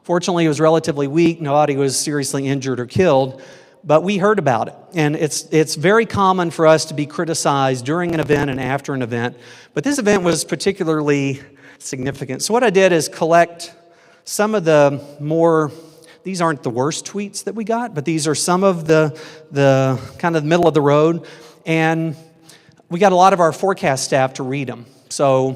Fortunately, it was relatively weak. Nobody was seriously injured or killed, but we heard about it. And it's very common for us to be criticized during an event and after an event, but this event was particularly significant. So what I did is collect some of the more, these aren't the worst tweets that we got, but these are some of the kind of middle of the road, and we got a lot of our forecast staff to read them. So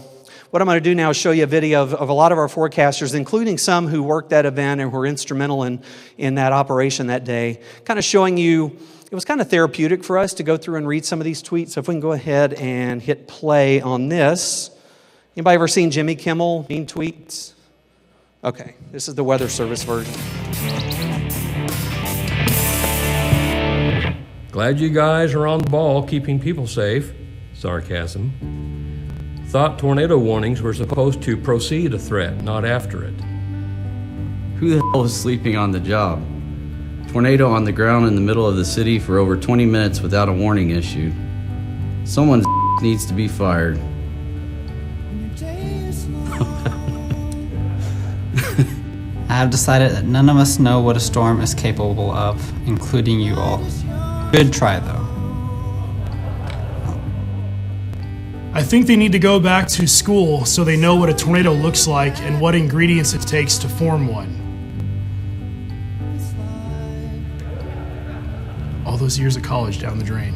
what I'm going to do now is show you a video of a lot of our forecasters, including some who worked that event and were instrumental in that operation that day, kind of showing you, it was kind of therapeutic for us to go through and read some of these tweets. So if we can go ahead and hit play on this. Anybody ever seen Jimmy Kimmel mean tweets? Okay, this is the Weather Service version. Glad you guys are on the ball keeping people safe. Sarcasm. Thought tornado warnings were supposed to precede a threat, not after it. Who the hell was sleeping on the job? Tornado on the ground in the middle of the city for over 20 minutes without a warning issued. Someone's needs to be fired. I have decided that none of us know what a storm is capable of, including you all. Good try, though. I think they need to go back to school so they know what a tornado looks like and what ingredients it takes to form one. All those years of college down the drain.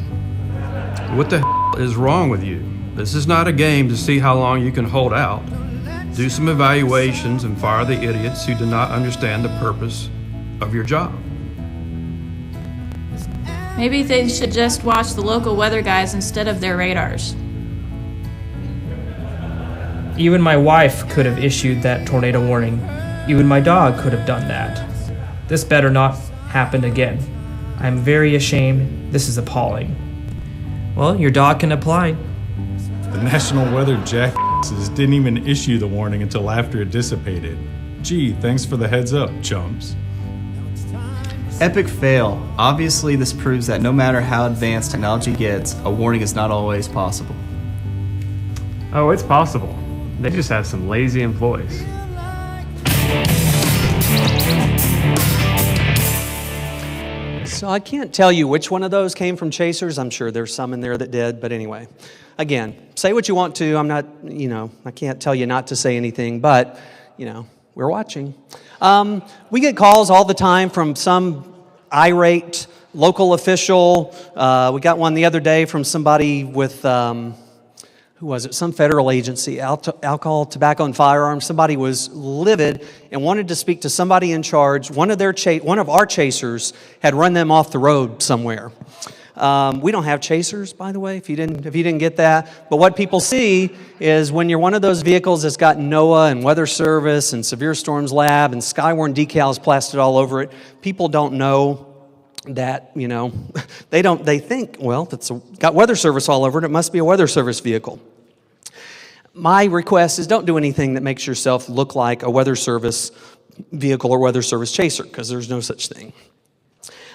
What the hell is wrong with you? This is not a game to see how long you can hold out. Do some evaluations and fire the idiots who do not understand the purpose of your job. Maybe they should just watch the local weather guys instead of their radars. Even my wife could have issued that tornado warning. Even my dog could have done that. This better not happen again. I'm very ashamed. This is appalling. Well, your dog can apply. The National Weather jackasses didn't even issue the warning until after it dissipated. Gee, thanks for the heads up, chumps. Epic fail. Obviously, this proves that no matter how advanced technology gets, a warning is not always possible. Oh, it's possible. They just have some lazy employees. So I can't tell you which one of those came from Chasers. I'm sure there's some in there that did, but anyway. Again, say what you want to. I'm not, I can't tell you not to say anything, but, we're watching. We get calls all the time from some irate local official. We got one the other day from somebody with, who was it? Some federal agency, alcohol, tobacco, and firearms. Somebody was livid and wanted to speak to somebody in charge. One of our chasers had run them off the road somewhere. We don't have chasers, by the way, if you didn't get that. But what people see is when you're one of those vehicles that's got NOAA and Weather Service and Severe Storms Lab and Skywarn decals plastered all over it, people don't know that, they think, well, if it's got Weather Service all over it, it must be a Weather Service vehicle. My request is don't do anything that makes yourself look like a Weather Service vehicle or Weather Service chaser, because there's no such thing.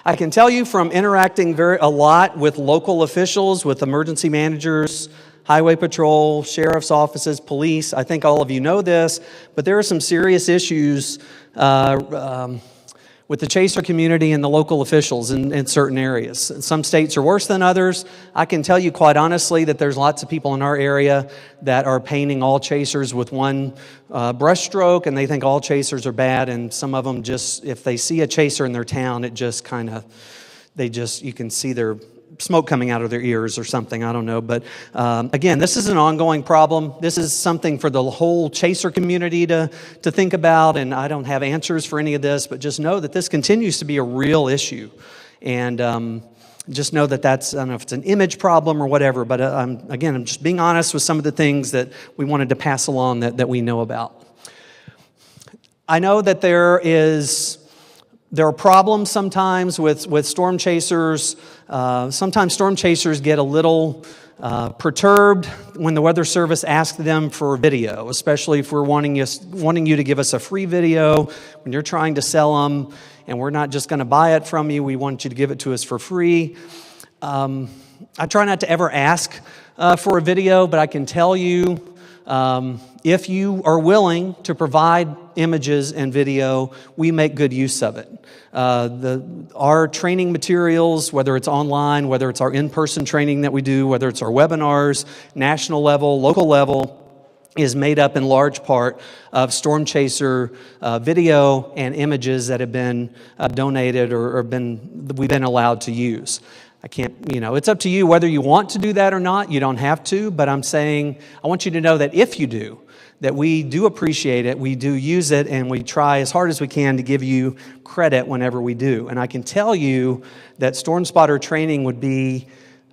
I can tell you from interacting a lot with local officials, with emergency managers, Highway Patrol, sheriff's offices, police. I think all of you know this, but there are some serious issues with the chaser community and the local officials in certain areas. Some states are worse than others. I can tell you quite honestly that there's lots of people in our area that are painting all chasers with one brushstroke, and they think all chasers are bad, and some of them just, if they see a chaser in their town, it just kind of, you can see their smoke coming out of their ears or something, I don't know. But again, this is an ongoing problem. This is something for the whole chaser community to think about, and I don't have answers for any of this, but just know that this continues to be a real issue. And just know that that's, I don't know if it's an image problem or whatever, but again, I'm just being honest with some of the things that we wanted to pass along that we know about. I know that there are problems sometimes with storm chasers. Sometimes storm chasers get a little perturbed when the Weather Service asks them for video, especially if we're wanting you to give us a free video when you're trying to sell them, and we're not just going to buy it from you. We want you to give it to us for free. I try not to ever ask for a video, but I can tell you, if you are willing to provide images and video, we make good use of it. Our training materials, whether it's online, whether it's our in-person training that we do, whether it's our webinars, national level, local level, is made up in large part of storm chaser video and images that have been donated or we've been allowed to use. I can't, it's up to you whether you want to do that or not. You don't have to, but I'm saying, I want you to know that if you do, that we do appreciate it, we do use it, and we try as hard as we can to give you credit whenever we do. And I can tell you that storm spotter training would be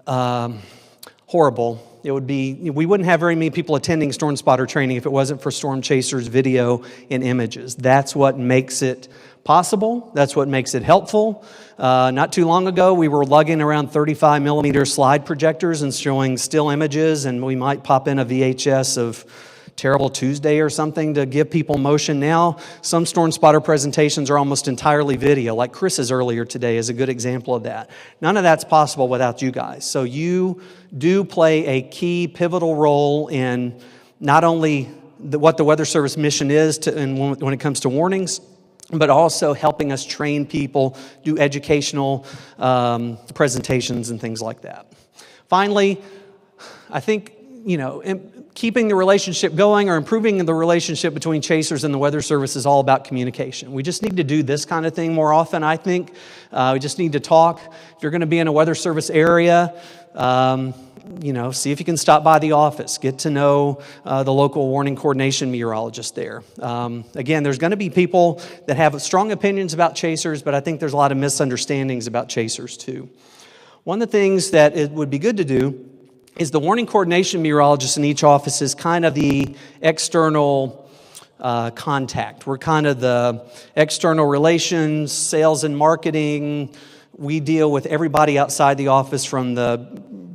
horrible. It would be, we wouldn't have very many people attending storm spotter training if it wasn't for storm chasers video and images. That's what makes it possible. That's what makes it helpful. Not too long ago, we were lugging around 35 millimeter slide projectors and showing still images, and we might pop in a VHS of Terrible Tuesday or something to give people motion. Now, some storm spotter presentations are almost entirely video, like Chris's earlier today is a good example of that. None of that's possible without you guys. So you do play a key, pivotal role in not only what the Weather Service mission is when it comes to warnings, but also helping us train people, do educational presentations and things like that. Finally, I think, keeping the relationship going or improving the relationship between chasers and the Weather Service is all about communication. We just need to do this kind of thing more often, I think. We just need to talk. If you're going to be in a Weather Service area, see if you can stop by the office. Get to know the local warning coordination meteorologist there. Again, there's going to be people that have strong opinions about chasers, but I think there's a lot of misunderstandings about chasers too. One of the things that it would be good to do is the warning coordination meteorologist in each office is kind of the external contact. We're kind of the external relations, sales and marketing. We deal with everybody outside the office, from the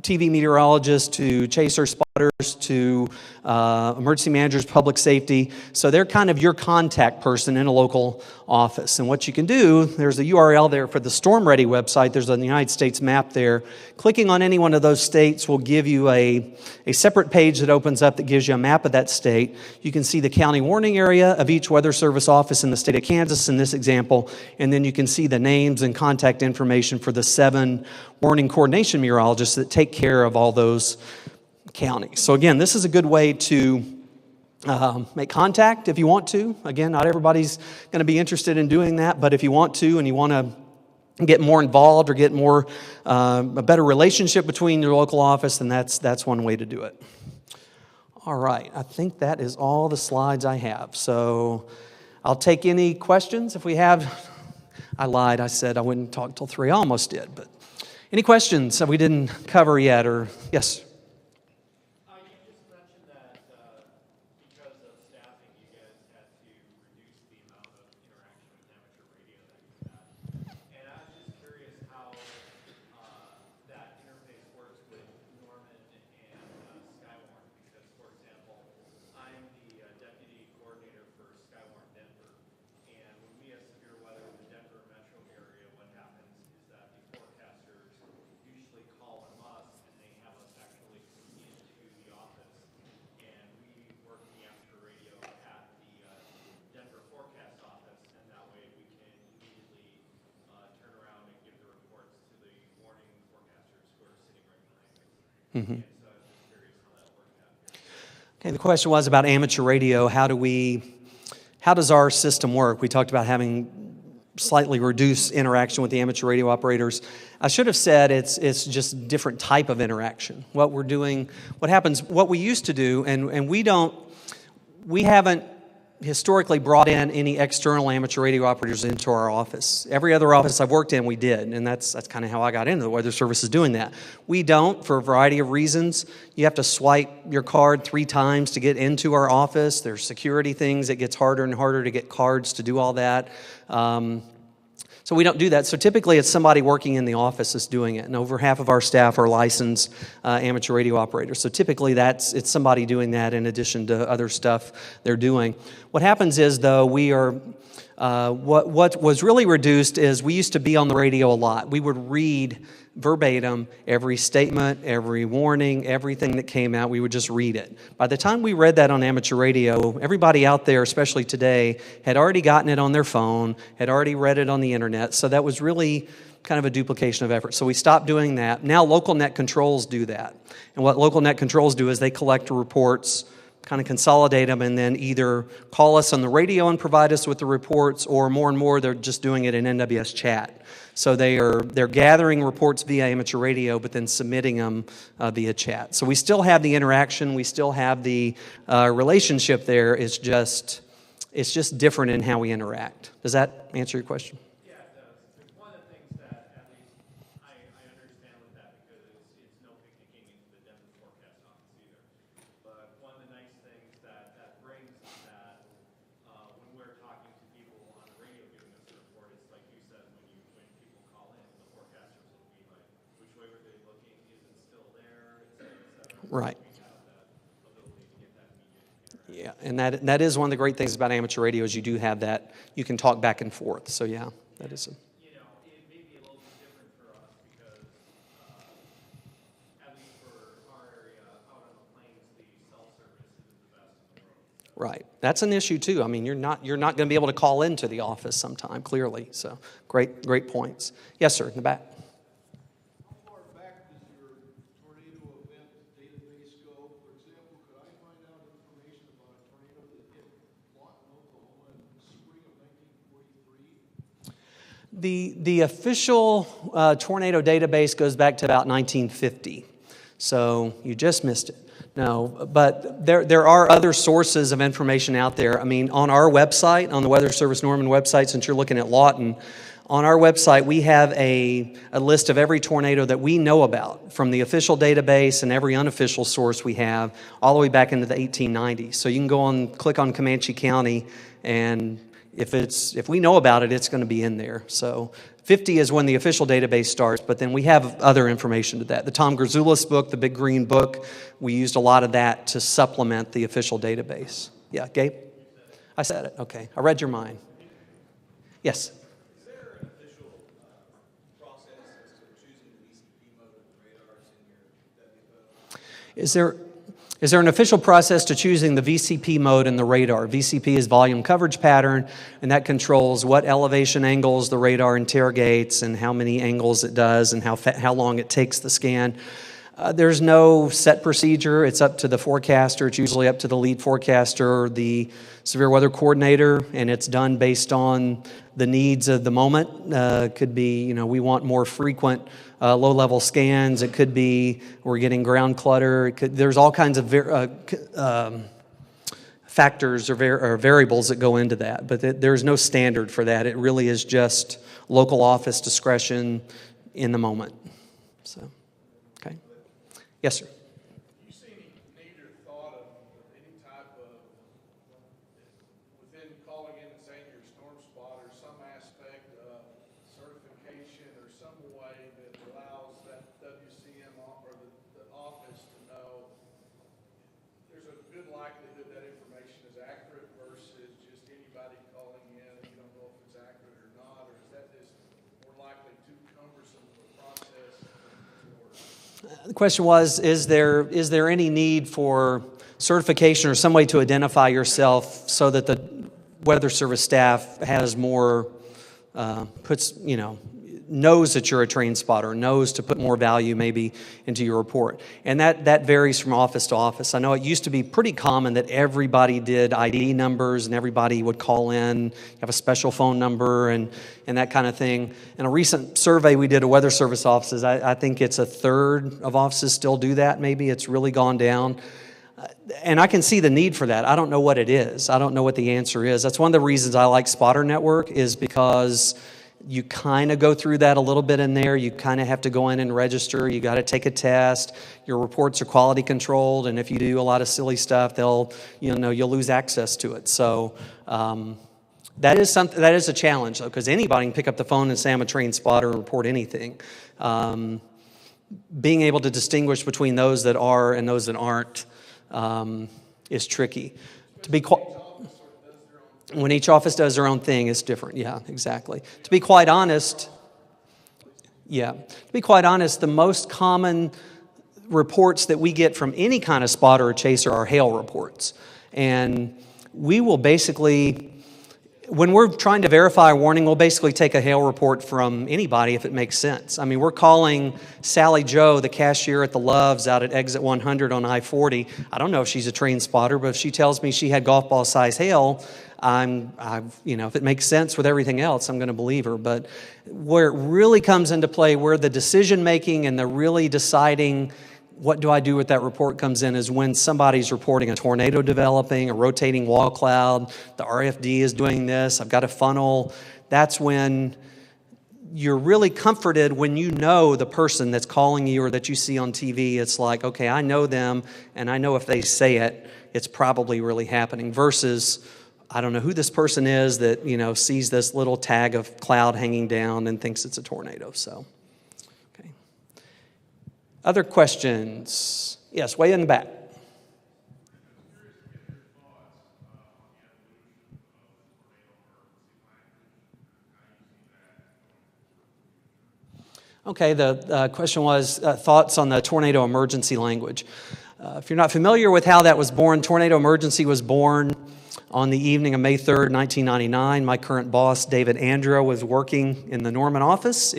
TV meteorologist to chaser spotters to emergency managers, public safety. So they're kind of your contact person in a local office. And what you can do, there's a URL there for the Storm Ready website. There's a United States map there. Clicking on any one of those states will give you a separate page that opens up that gives you a map of that state. You can see the county warning area of each Weather Service office in the state of Kansas in this example, and then you can see the names and contact information for the 7 warning coordination meteorologists that take care of all those counties. So again, this is a good way to make contact if you want to. Again, not everybody's going to be interested in doing that, but if you want to and you want to get more involved or get more a better relationship between your local office, then that's one way to do it. All right, I think that is all the slides I have. So I'll take any questions if we have. I lied. I said I wouldn't talk till 3. I almost did, but any questions that we didn't cover yet? Or yes. Mhm. Okay, the question was about amateur radio. How does our system work? We talked about having slightly reduced interaction with the amateur radio operators. I should have said it's just different type of interaction. What we're doing, what we used to do, and we haven't historically brought in any external amateur radio operators into our office. Every other office I've worked in, we did, and that's kind of how I got into the Weather Service, is doing that. We don't, for a variety of reasons. You have to swipe your card 3 times to get into our office. There's security things. It gets harder and harder to get cards to do all that. So we don't do that. So typically it's somebody working in the office that's doing it, and over half of our staff are licensed amateur radio operators. So typically it's somebody doing that in addition to other stuff they're doing. What happens is, though, what was really reduced is we used to be on the radio a lot. We would read verbatim every statement, every warning, everything that came out. We would just read it. By the time we read that on amateur radio, everybody out there, especially today, had already gotten it on their phone, had already read it on the internet. So that was really kind of a duplication of effort. So we stopped doing that. Now local net controls do that. And what local net controls do is they collect reports, kind of consolidate them, and then either call us on the radio and provide us with the reports, or more and more they're just doing it in NWS chat. So they're gathering reports via amateur radio, but then submitting them via chat. So we still have the interaction, we still have the relationship there. It's just different in how we interact. Does that answer your question? Yeah, it does. There's one of the things that at least I understand with that, because it's no picnicking into the Denver forecast office either. But one of the nice things that brings is that when we're talking to people on the radio giving us a report, it's like you said, when people call in, the forecasters will be like, which way were they looking? Is it still there? Et cetera. Right. We have that ability to get that immediate interaction. Yeah, and that is one of the great things about amateur radio, is you do have that. You can talk back and forth. So yeah, that is a... You know, it may be a little bit different for us because, at least for our area, out on the plains, the cell service isn't the best in the world. Right. That's an issue too. I mean, you're not going to be able to call into the office sometime, clearly. So great points. Yes, sir, in the back. How far back does your tornado event database go? For example, could I find out information about a tornado that hit Lawton, Oklahoma in the spring of 1943? The official tornado database goes back to about 1950. So you just missed it. No, but there are other sources of information out there. I mean, on our website, on the Weather Service Norman website, since you're looking at Lawton, on our website we have a list of every tornado that we know about, from the official database and every unofficial source we have, all the way back into the 1890s. So you can go on, click on Comanche County, and if we know about it, it's going to be in there. So 50 is when the official database starts, but then we have other information to that. The Tom Grzoulis book, the Big Green Book, we used a lot of that to supplement the official database. Yeah, Gabe? I said it. Okay. I read your mind. Yes? Is there an official process as to choosing the VCP mode of the radars in your WFO? Is there an official process to choosing the VCP mode in the radar? VCP is volume coverage pattern, and that controls what elevation angles the radar interrogates and how many angles it does and how long it takes the scan. There's no set procedure. It's up to the forecaster. It's usually up to the lead forecaster or the severe weather coordinator, and it's done based on the needs of the moment. Could be, we want more frequent low-level scans. It could be we're getting ground clutter. There's all kinds of factors or variables that go into that, but there's no standard for that. It really is just local office discretion in the moment. So, okay. Yes, sir. Do you see any need or thought of any type of, within calling in and saying you're a storm spotter, some aspect of certification or some way that allows that WCM or the office to know there's a good likelihood that information is accurate versus just anybody calling in and you don't know if it's accurate or not, or is that just more likely too cumbersome of a process to work? The question was, is there any need for certification or some way to identify yourself so that the Weather Service staff has more, knows that you're a trained spotter, knows to put more value maybe into your report. And that varies from office to office. I know it used to be pretty common that everybody did ID numbers and everybody would call in, have a special phone number and that kind of thing. In a recent survey we did of weather service offices, I think it's a third of offices still do that maybe. It's really gone down. And I can see the need for that. I don't know what it is. I don't know what the answer is. That's one of the reasons I like Spotter Network, is because you kind of go through that a little bit in there. You kind of have to go in and register. You got to take a test. Your reports are quality controlled, and if you do a lot of silly stuff, you'll lose access to it. So that is a challenge, though, because anybody can pick up the phone and say I'm a trained spotter and report anything. Being able to distinguish between those that are and those that aren't is tricky. When each office does their own thing, it's different. Yeah, exactly. To be quite honest, the most common reports that we get from any kind of spotter or chaser are hail reports. And we will basically, when we're trying to verify a warning, we'll basically take a hail report from anybody if it makes sense. I mean, we're calling Sally Joe, the cashier at the Loves out at exit 100 on I-40. I don't know if she's a trained spotter, but if she tells me she had golf ball size hail, if it makes sense with everything else, I'm going to believe her. But where it really comes into play, where the decision making and the really deciding what do I do with that report comes in, is when somebody's reporting a tornado developing, a rotating wall cloud, the RFD is doing this, I've got a funnel. That's when you're really comforted, when you know the person that's calling you or that you see on TV. It's like, okay, I know them, and I know if they say it, it's probably really happening, versus I don't know who this person is that, sees this little tag of cloud hanging down and thinks it's a tornado. So, okay. Other questions? Yes, way in the back. Okay, the question was thoughts on the tornado emergency language. If you're not familiar with how that was born, tornado emergency was born on the evening of May 3rd, 1999. My current boss, David Andrew, was working in the Norman office,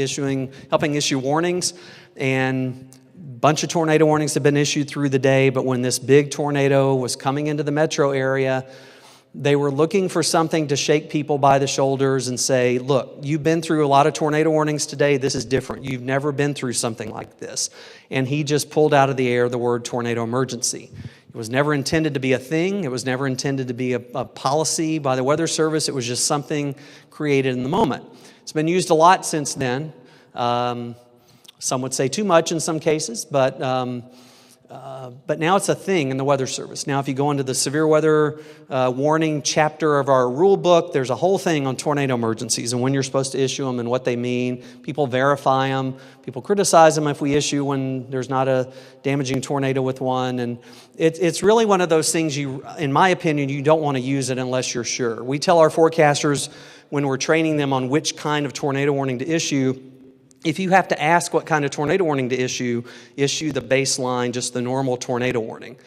helping issue warnings, and a bunch of tornado warnings had been issued through the day, but when this big tornado was coming into the metro area, they were looking for something to shake people by the shoulders and say, look, you've been through a lot of tornado warnings today. This is different. You've never been through something like this. And he just pulled out of the air the word tornado emergency. It was never intended to be a thing. It was never intended to be a policy by the Weather Service. It was just something created in the moment. It's been used a lot since then. Some would say too much in some cases, but now it's a thing in the Weather Service. Now, if you go into the severe weather warning chapter of our rule book, there's a whole thing on tornado emergencies and when you're supposed to issue them and what they mean. People verify them. People criticize them if we issue when there's not a damaging tornado with one. And it's really one of those things, in my opinion, you don't want to use it unless you're sure. We tell our forecasters when we're training them on which kind of tornado warning to issue, if you have to ask what kind of tornado warning to issue the baseline, just the normal tornado warning.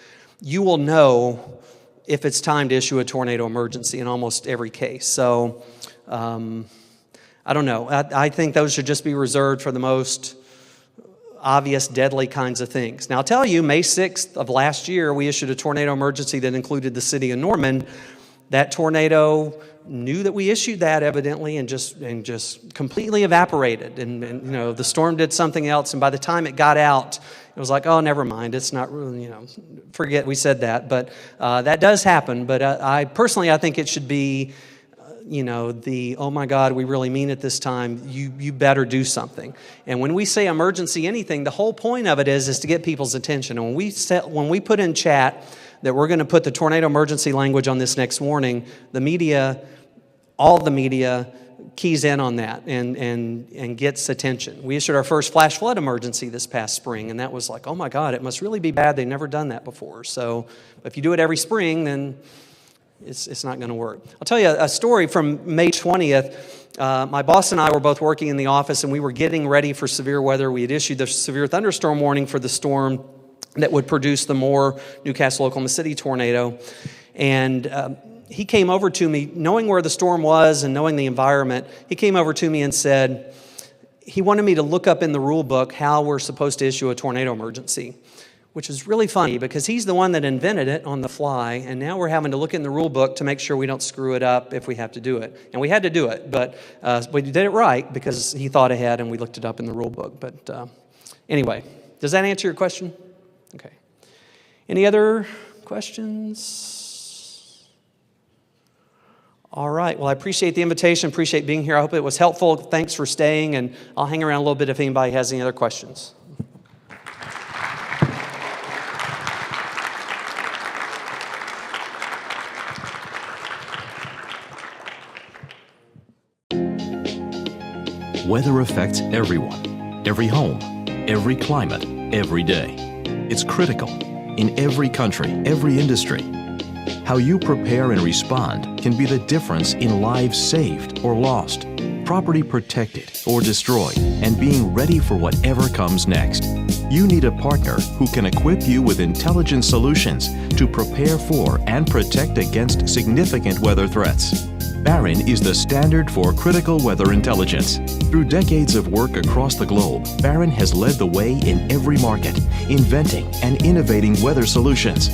You will know if it's time to issue a tornado emergency in almost every case. So, I don't know. I think those should just be reserved for the most obvious, deadly kinds of things. Now, I'll tell you, May 6th of last year, we issued a tornado emergency that included the city of Norman. That tornado knew that we issued that evidently and just completely evaporated. And the storm did something else. And by the time it got out, it was like, oh, never mind. It's not really, forget we said that. But that does happen. But I think it should be, oh my God, we really mean it this time. You better do something. And when we say emergency anything, the whole point of it is to get people's attention. And when we put in chat that we're going to put the tornado emergency language on this next warning, all the media keys in on that and gets attention. We issued our first flash flood emergency this past spring, and that was like, oh my God, it must really be bad. They've never done that before. So if you do it every spring, then it's not going to work. I'll tell you a story from May 20th. My boss and I were both working in the office, and we were getting ready for severe weather. We had issued the severe thunderstorm warning for the storm that would produce the Moore, Newcastle, Oklahoma City tornado. And he came over to me, knowing where the storm was and knowing the environment, he came over to me and said, he wanted me to look up in the rule book how we're supposed to issue a tornado emergency, which is really funny because he's the one that invented it on the fly, and now we're having to look in the rule book to make sure we don't screw it up if we have to do it. And we had to do it, but we did it right because he thought ahead and we looked it up in the rule book. But anyway, does that answer your question? Okay. Any other questions? All right. Well, I appreciate the invitation, appreciate being here. I hope it was helpful. Thanks for staying, and I'll hang around a little bit if anybody has any other questions. Weather affects everyone, every home, every climate, every day. It's critical in every country, every industry. How you prepare and respond can be the difference in lives saved or lost, property protected or destroyed, and being ready for whatever comes next. You need a partner who can equip you with intelligent solutions to prepare for and protect against significant weather threats. Barron is the standard for critical weather intelligence. Through decades of work across the globe, Barron has led the way in every market, inventing and innovating weather solutions.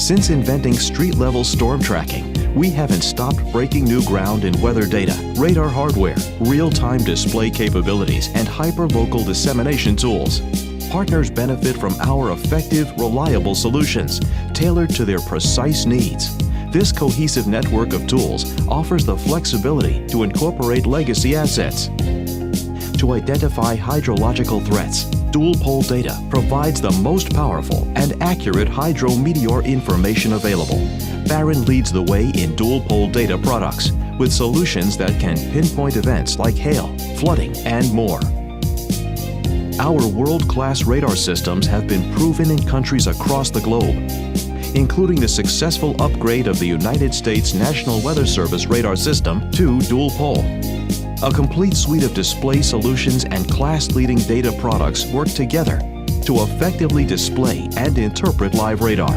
Since inventing street-level storm tracking, we haven't stopped breaking new ground in weather data, radar hardware, real-time display capabilities, and hyper-local dissemination tools. Partners benefit from our effective, reliable solutions, tailored to their precise needs. This cohesive network of tools offers the flexibility to incorporate legacy assets. To identify hydrological threats, dual pole data provides the most powerful and accurate hydrometeor information available. Barron leads the way in dual pole data products with solutions that can pinpoint events like hail, flooding, and more. Our world-class radar systems have been proven in countries across the globe, including the successful upgrade of the United States National Weather Service radar system to dual pole. A complete suite of display solutions and class-leading data products work together to effectively display and interpret live radar.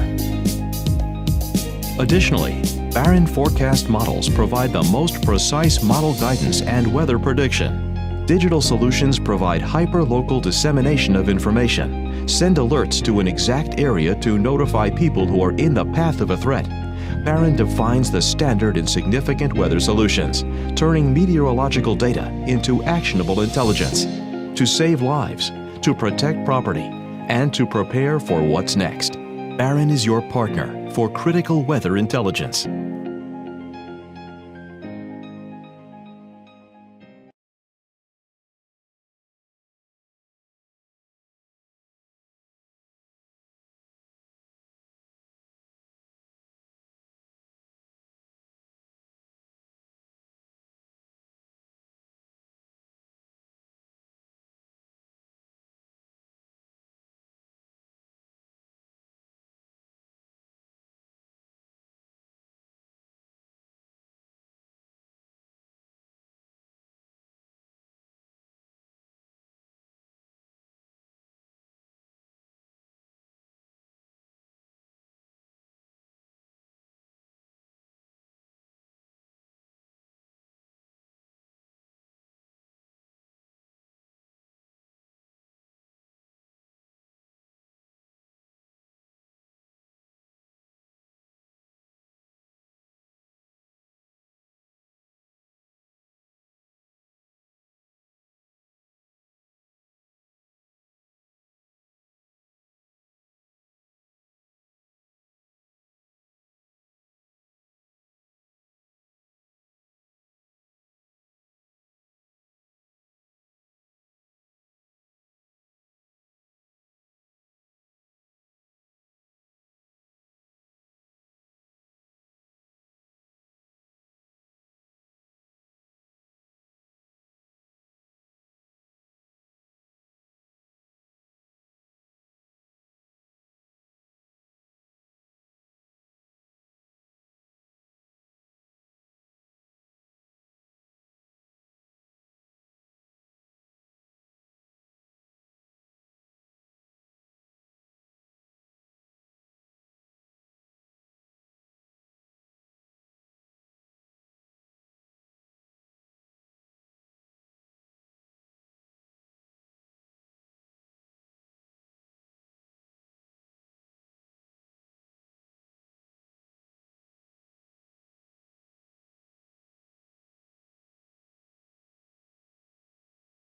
Additionally, Barron forecast models provide the most precise model guidance and weather prediction. Digital solutions provide hyper-local dissemination of information, send alerts to an exact area to notify people who are in the path of a threat. Barron defines the standard in significant weather solutions, turning meteorological data into actionable intelligence to save lives, to protect property, and to prepare for what's next. Barron is your partner for critical weather intelligence.